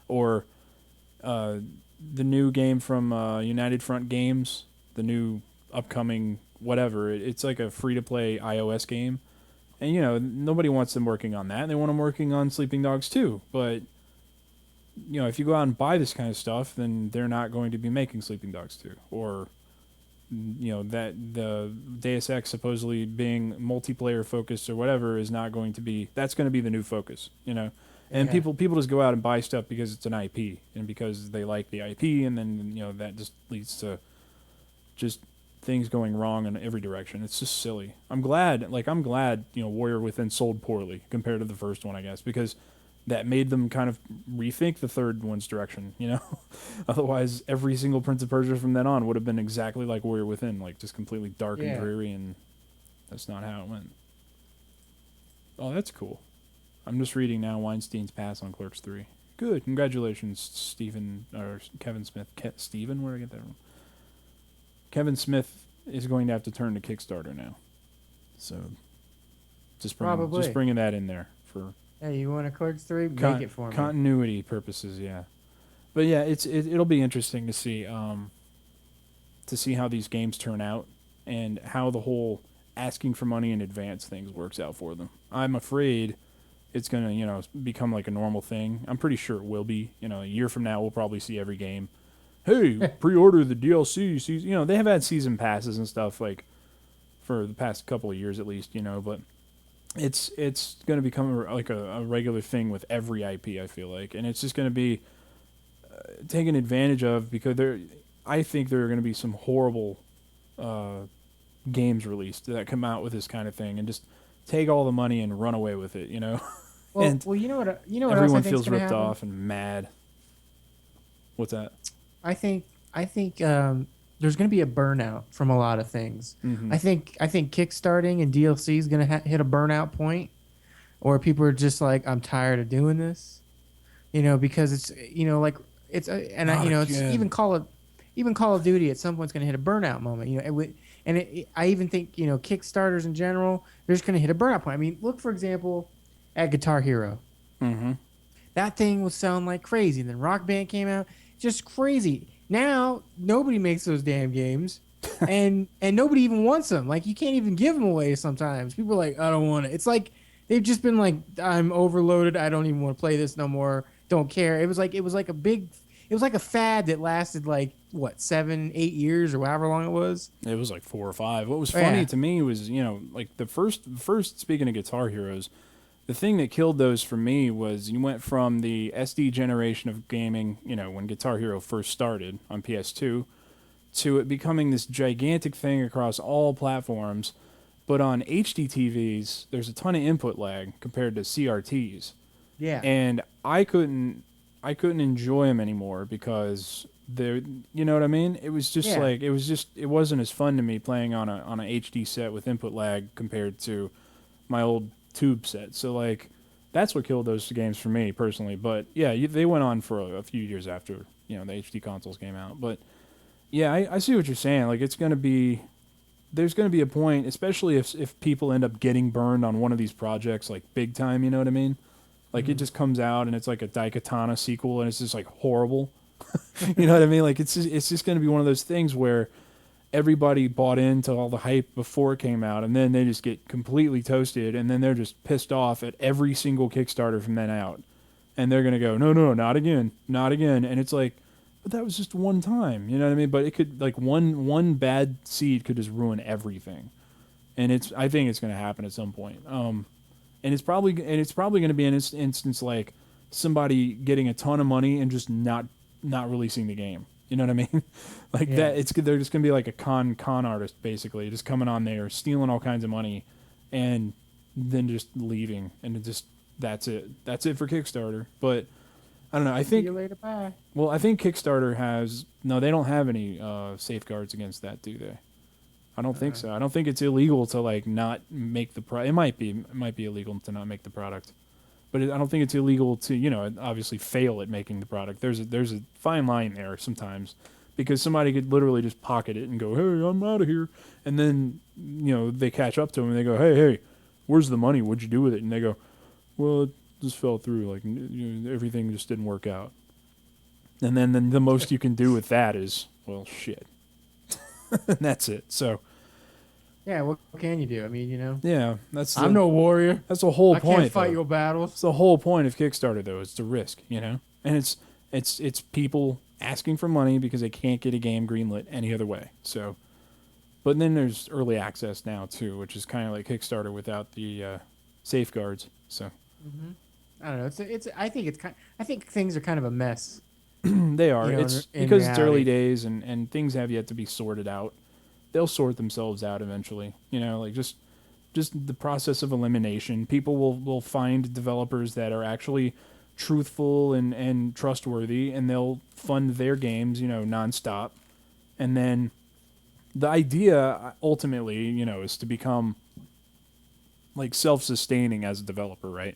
or the new game from United Front Games, the new upcoming whatever. It's like a free-to-play iOS game, and nobody wants them working on that. They want them working on Sleeping Dogs too, but if you go out and buy this kind of stuff, then they're not going to be making Sleeping Dogs 2, or that the Deus Ex supposedly being multiplayer focused or whatever is not going to be. That's going to be the new focus, And people just go out and buy stuff because it's an IP and because they like the IP, and then that just leads to just things going wrong in every direction. It's just silly. I'm glad, Warrior Within sold poorly compared to the first one, I guess, because that made them kind of rethink the third one's direction, you know? Otherwise, every single Prince of Persia from then on would have been exactly like Warrior Within, like just completely dark and dreary, and that's not how it went. Oh, that's cool. I'm just reading now Weinstein's pass on Clerks 3. Good. Congratulations, Kevin Smith. Steven? Where did I get that from? Kevin Smith is going to have to turn to Kickstarter now. So, just bringing that in there for... Hey, you want a Clerks 3? Make it for me. Continuity purposes, yeah. But yeah, it'll be interesting to see how these games turn out and how the whole asking for money in advance things works out for them. I'm afraid it's going to, become like a normal thing. I'm pretty sure it will be. A year from now, we'll probably see every game. Hey, pre-order the DLC. They have had season passes and stuff like for the past couple of years at least, but it's going to become like a regular thing with every IP, I feel like. And it's just going to be taken advantage of because I think there are going to be some horrible games released that come out with this kind of thing and just take all the money and run away with it, Well, you know what everyone else feels ripped happen? off and mad. What's that? I think there's going to be a burnout from a lot of things. Mm-hmm. I think kickstarting and DLC is going to hit a burnout point, or people are just like, I'm tired of doing this, because it's it's even Call of Duty at some point is going to hit a burnout moment. I even think Kickstarters in general, they're just going to hit a burnout point. I mean, look for example at Guitar Hero. Mm-hmm. That thing was selling like crazy. And then Rock Band came out, just crazy. Now nobody makes those damn games, and nobody even wants them. Like you can't even give them away sometimes. People are like, I don't want it. It's like they've just been like, I'm overloaded. I don't even want to play this no more. Don't care. It was like a fad that lasted like what 7-8 years or however long it was. It was like 4 or 5. What was funny to me was like the first speaking of Guitar Heroes, the thing that killed those for me was you went from the SD generation of gaming, when Guitar Hero first started on PS2, to it becoming this gigantic thing across all platforms. But on HD TVs, there's a ton of input lag compared to CRTs. Yeah. And I couldn't enjoy them anymore because they're, you know what I mean? It was just it wasn't as fun to me playing on a HD set with input lag compared to my old tube set. So like that's what killed those games for me personally. But yeah, they went on for a few years after the HD consoles came out. But yeah, I see what you're saying. Like there's going to be a point, especially if people end up getting burned on one of these projects like big time. You know what I mean? Like it just comes out and it's like a Daikatana sequel and it's just like horrible. You know what I mean? Like it's just going to be one of those things where everybody bought into all the hype before it came out, and then they just get completely toasted, and then they're just pissed off at every single Kickstarter from then out. And they're going to go, no, not again. And it's like, but that was just one time, you know what I mean? But it could, like, one bad seed could just ruin everything. And I think it's going to happen at some point. And it's probably going to be an instance like somebody getting a ton of money and just not releasing the game. You know what I mean? Like that. They're just gonna be like a con artist basically, just coming on there, stealing all kinds of money, and then just leaving. And that's it. That's it for Kickstarter. But I don't know. I think. See you later. Bye. Well, I think Kickstarter they don't have any safeguards against that, do they? I don't think so. I don't think it's illegal to like not make the product. It might be illegal to not make the product. But I don't think it's illegal to, obviously fail at making the product. There's a fine line there sometimes because somebody could literally just pocket it and go, hey, I'm out of here. And then, they catch up to them and they go, hey, where's the money? What'd you do with it? And they go, well, it just fell through. Like, everything just didn't work out. And then the most you can do with that is, well, shit. And that's it. So... yeah, what can you do? I mean, Yeah, I'm no warrior. That's the whole point. I can't fight your battles. It's the whole point of Kickstarter, though. It's the risk, and it's people asking for money because they can't get a game greenlit any other way. So, but then there's early access now too, which is kind of like Kickstarter without the safeguards. So, I don't know. I think things are kind of a mess. They are. In It's because reality. it's early days and things have yet to be sorted out. they'll sort themselves out eventually. You know, like just the process of elimination. People will find developers that are actually truthful and trustworthy, and they'll fund their games, you know, nonstop. And then the idea ultimately, you know, is to become like self-sustaining as a developer, right?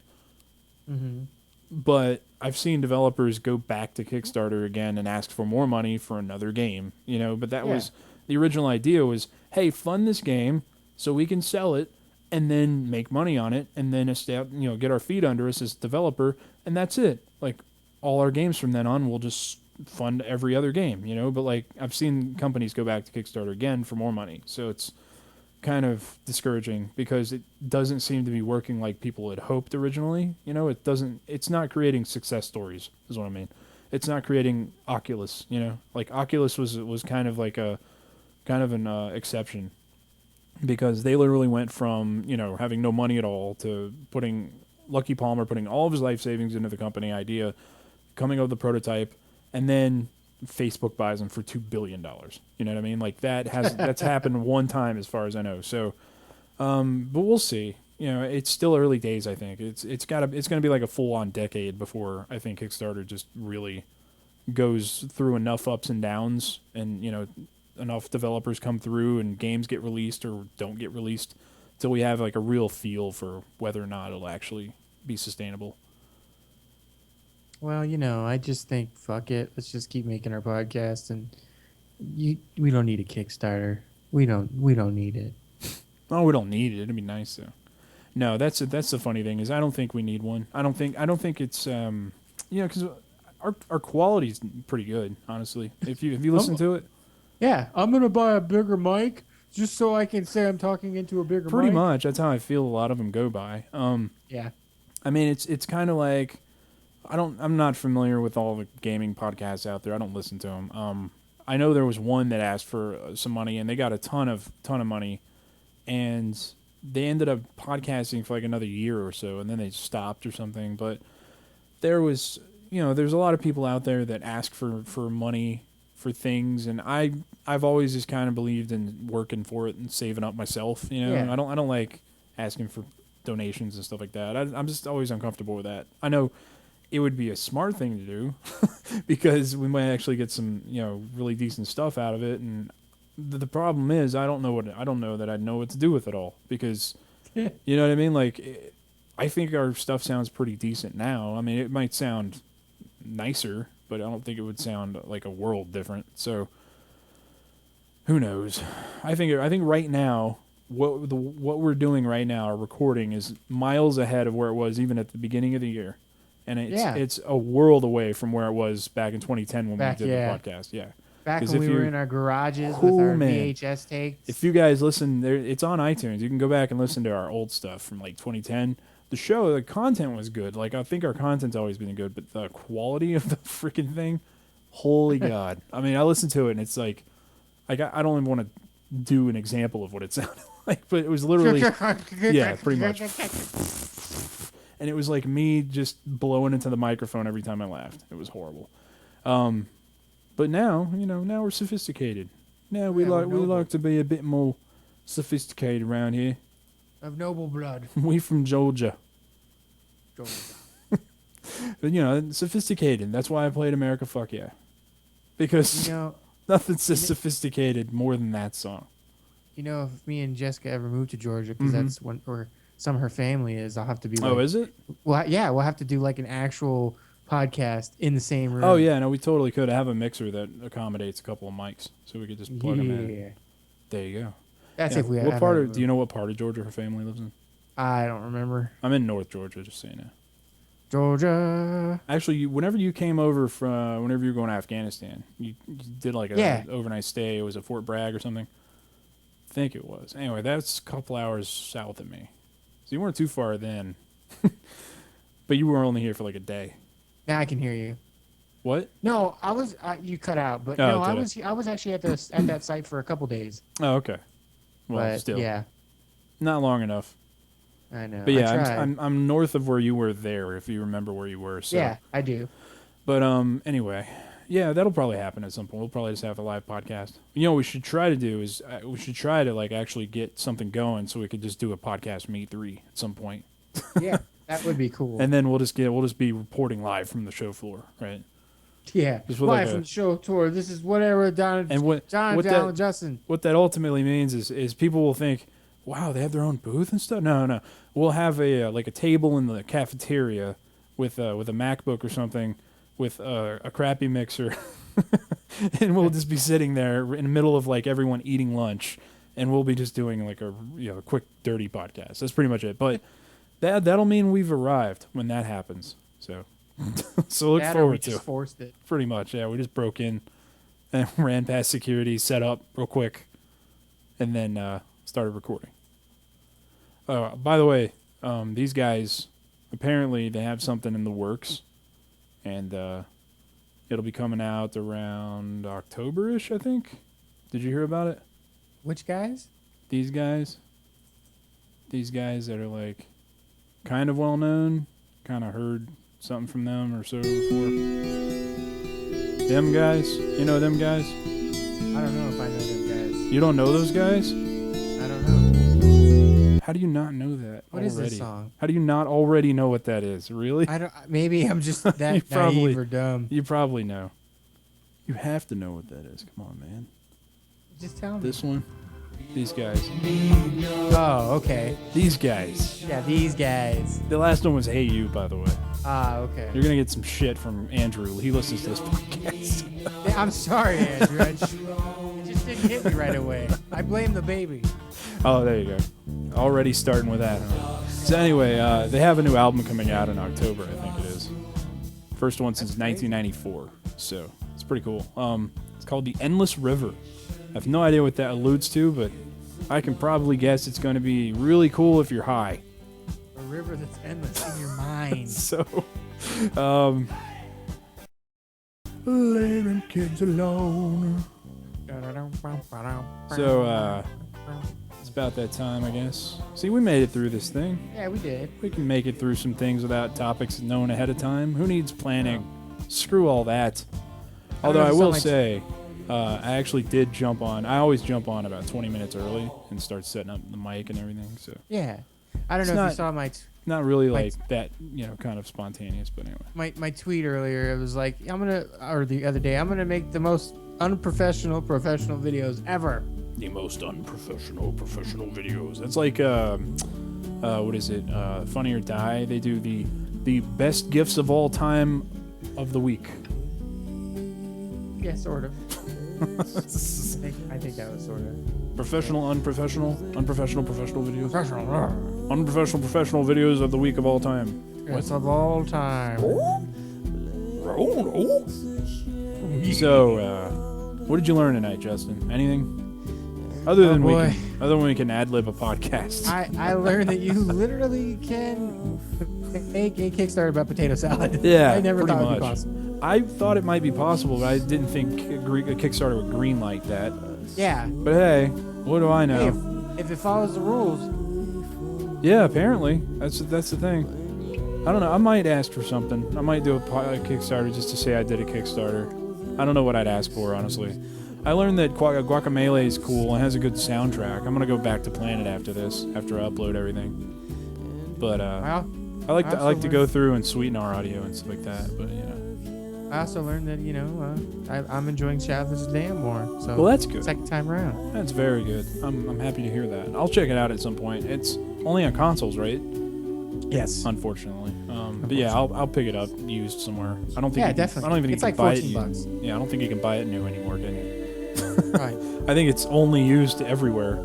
Mm-hmm. But I've seen developers go back to Kickstarter again and ask for more money for another game, you know, but that was the original idea was, hey, fund this game so we can sell it and then make money on it and then you know, get our feet under us as a developer, and that's it. Like all our games from then on will just fund every other game, you know, but like I've seen companies go back to Kickstarter again for more money. So it's kind of discouraging because it doesn't seem to be working like people had hoped originally. You know, it's not creating success stories is what I mean. It's not creating Oculus, you know, like Oculus was kind of like an exception because they literally went from, you know, having no money at all to Lucky Palmer putting all of his life savings into the company idea, coming up with the prototype, and then Facebook buys them for $2 billion. You know what I mean? Like that's happened one time as far as I know. So, but we'll see. You know, it's still early days. I think it's going to be like a full on decade before I think Kickstarter just really goes through enough ups and downs, and you know, enough developers come through and games get released or don't get released till we have like a real feel for whether or not it'll actually be sustainable. Well, you know, I just think fuck it. Let's just keep making our podcast, and we don't need a Kickstarter. We don't need it. Oh, we don't need it. It'd be nice though. No, that's the funny thing is I don't think we need one. I don't think it's you know, because our quality's pretty good, honestly. If you listen to it, yeah, I'm gonna buy a bigger mic just so I can say I'm talking into a bigger pretty mic. much that's how I feel. A lot of them go by. Yeah. I mean, it's kind of like I'm not familiar with all the gaming podcasts out there. I don't listen to them. I know there was one that asked for some money, and they got a ton of money, and they ended up podcasting for like another year or so, and then they stopped or something. But there was, you know, there's a lot of people out there that ask for money for things, and I've always just kind of believed in working for it and saving up myself. You know, Yeah. I don't like asking for donations and stuff like that. I'm just always uncomfortable with that. I know it would be a smart thing to do because we might actually get some, you know, really decent stuff out of it. And the problem is I don't know that I'd know what to do with it all because, you know what I mean? Like, I think our stuff sounds pretty decent now. I mean, it might sound nicer, but I don't think it would sound like a world different. So who knows? I think right now, what we're doing right now, our recording is miles ahead of where it was even at the beginning of the year. And it's a world away from where it was back in 2010 when we did the podcast. Yeah. Back when we were in our garages with our VHS tapes. If you guys listen, it's on iTunes. You can go back and listen to our old stuff from like 2010. The content was good. Like, I think our content's always been good, but the quality of the freaking thing, holy God. I mean, I listened to it and it's like I don't even want to do an example of what it sounded like, but it was literally, yeah, pretty much. And it was like me just blowing into the microphone every time I laughed. It was horrible. But now, you know, now we're sophisticated. Now we like to be a bit more sophisticated around here. Of noble blood. We from Georgia. But, you know, sophisticated. That's why I played America Fuck Yeah. Because, you know, nothing says sophisticated more than that song. You know, if me and Jessica ever move to Georgia, because that's where some of her family is, I'll have to be like... Oh, is it? Well, yeah, we'll have to do like an actual podcast in the same room. Oh, yeah, no, we totally could have a mixer that accommodates a couple of mics, so we could just plug them in. There you go. That's if we have... Do you know what part of Georgia her family lives in? I don't remember. I'm in North Georgia, just so you know. Georgia. Actually, whenever you came over whenever you were going to Afghanistan, you did like an overnight stay. It was at Fort Bragg or something. I think it was. Anyway, that's a couple hours south of me. So you weren't too far then. But you were only here for like a day. Now I can hear you. What? No, I was. You cut out, but no, I was actually at that site for a couple days. Oh, okay. Well, but, still, yeah, not long enough. I know. But yeah, I'm north of where you were there. If you remember where you were. So. Yeah, I do. But anyway, Yeah, that'll probably happen at some point. We'll probably just have a live podcast. You know, what we should try to do is we should try to like actually get something going so we could just do a podcast Me 3 at some point. Yeah, that would be cool. And then we'll just be reporting live from the show floor, right? Yeah, Just live with like from the show tour. This is whatever Don And what Justin. what that ultimately means is people will think, wow, they have their own booth and stuff. No, we'll have a like a table in the cafeteria with a MacBook or something with a crappy mixer, and we'll just be sitting there in the middle of like everyone eating lunch, and we'll be just doing like a quick dirty podcast. That's pretty much it. But that'll mean we've arrived when that happens. So so look forward to. Just forced it. Pretty much, yeah. We just broke in and ran past security, set up real quick, and then started recording. By the way, these guys, apparently they have something in the works, and it'll be coming out around October-ish, I think. Did you hear about it? Which guys? These guys. These guys that are like kind of well-known, kind of heard something from them or so before. Them guys? You know them guys? I don't know if I know them guys. You don't know those guys? I don't know. How do you not know that What already? is this song? How do you not already know what that is? Really? I don't. Maybe I'm just that probably- naive or dumb. You probably know. You have to know what that is. Come on, man. Just tell me. This one? These guys. Oh, okay. These guys. Yeah, these guys. The last one was Hey You, by the way. Ah, okay. You're going to get some shit from Andrew. He listens to this podcast. Yeah, I'm sorry, Andrew. It just didn't hit me right away. I blame the baby. Oh, there you go. Already starting with that. Huh? So anyway, they have a new album coming out in October, I think it is. First one since 1994. So it's pretty cool. It's called The Endless River. I have no idea what that alludes to, but I can probably guess it's going to be really cool if you're high. A river that's endless in your mind. So, leaving kids alone. So, it's about that time, I guess. See, we made it through this thing. Yeah, we did. We can make it through some things without topics known ahead of time. Who needs planning? Screw all that. Although I will say, I actually did jump on. I always jump on about 20 minutes early and start setting up the mic and everything. So Yeah. I don't It's know if not- you saw my not really like that, kind of spontaneous. But anyway, my tweet earlier. It was like, or the other day, I'm gonna make the most unprofessional professional videos ever. the most unprofessional professional videos. That's like what is it? Funny or Die. They do the best gifts of all time of the week. Yeah, sort of. I think that was sort of Professional, unprofessional videos. professional. Unprofessional, professional videos of the week of all time. Yes, of all time. So, what did you learn tonight, Justin? Anything? Other than we can ad lib a podcast. I learned that you literally can make a Kickstarter about potato salad. Yeah, I never pretty thought it would be much. possible. I thought it might be possible, but I didn't think a Kickstarter would green light that. Yeah. But hey, what do I know? Hey, if it follows the rules. Yeah, apparently. That's the thing. I don't know. I might ask for something. I might do a Kickstarter just to say I did a Kickstarter. I don't know what I'd ask for, honestly. I learned that Guacamelee is cool and has a good soundtrack. I'm going to go back to playing it after this, after I upload everything. But Well, I like to go through and sweeten our audio and stuff like that, but I also learned that, I'm enjoying Shout This Damn more. So Well, that's good. Second time around. That's very good. I'm happy to hear that. I'll check it out at some point. It's only on consoles, right? Yes. Unfortunately. But yeah, I'll pick it up used somewhere. I don't think. Yeah, you can, definitely. I don't even think It's you like can buy it. $14. Yeah, I don't think you can buy it new anymore, can you? Right. I think it's only used everywhere.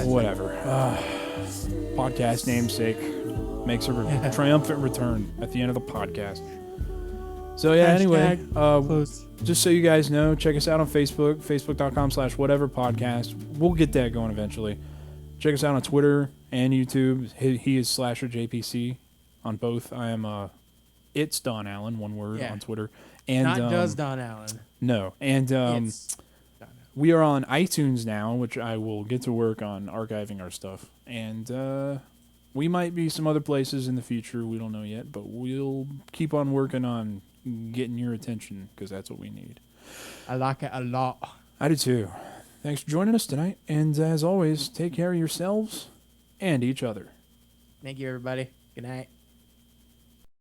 Whatever. Podcast namesake makes a triumphant return at the end of the podcast. So yeah, anyway, Close. just so you guys know, check us out on Facebook, facebook.com/whateverpodcast. We'll get that going eventually. Check us out on Twitter and YouTube. He is /JPC on both. I am it's Don Allen, one word on Twitter. And Not does Don Allen. No. And It's Don Allen. we are on iTunes now, which I will get to work on archiving our stuff. And we might be some other places in the future. We don't know yet, but we'll keep on working on getting your attention because that's what we need. I like it a lot. I do too. Thanks for joining us tonight. And as always, take care of yourselves and each other. Thank you, everybody. Good night.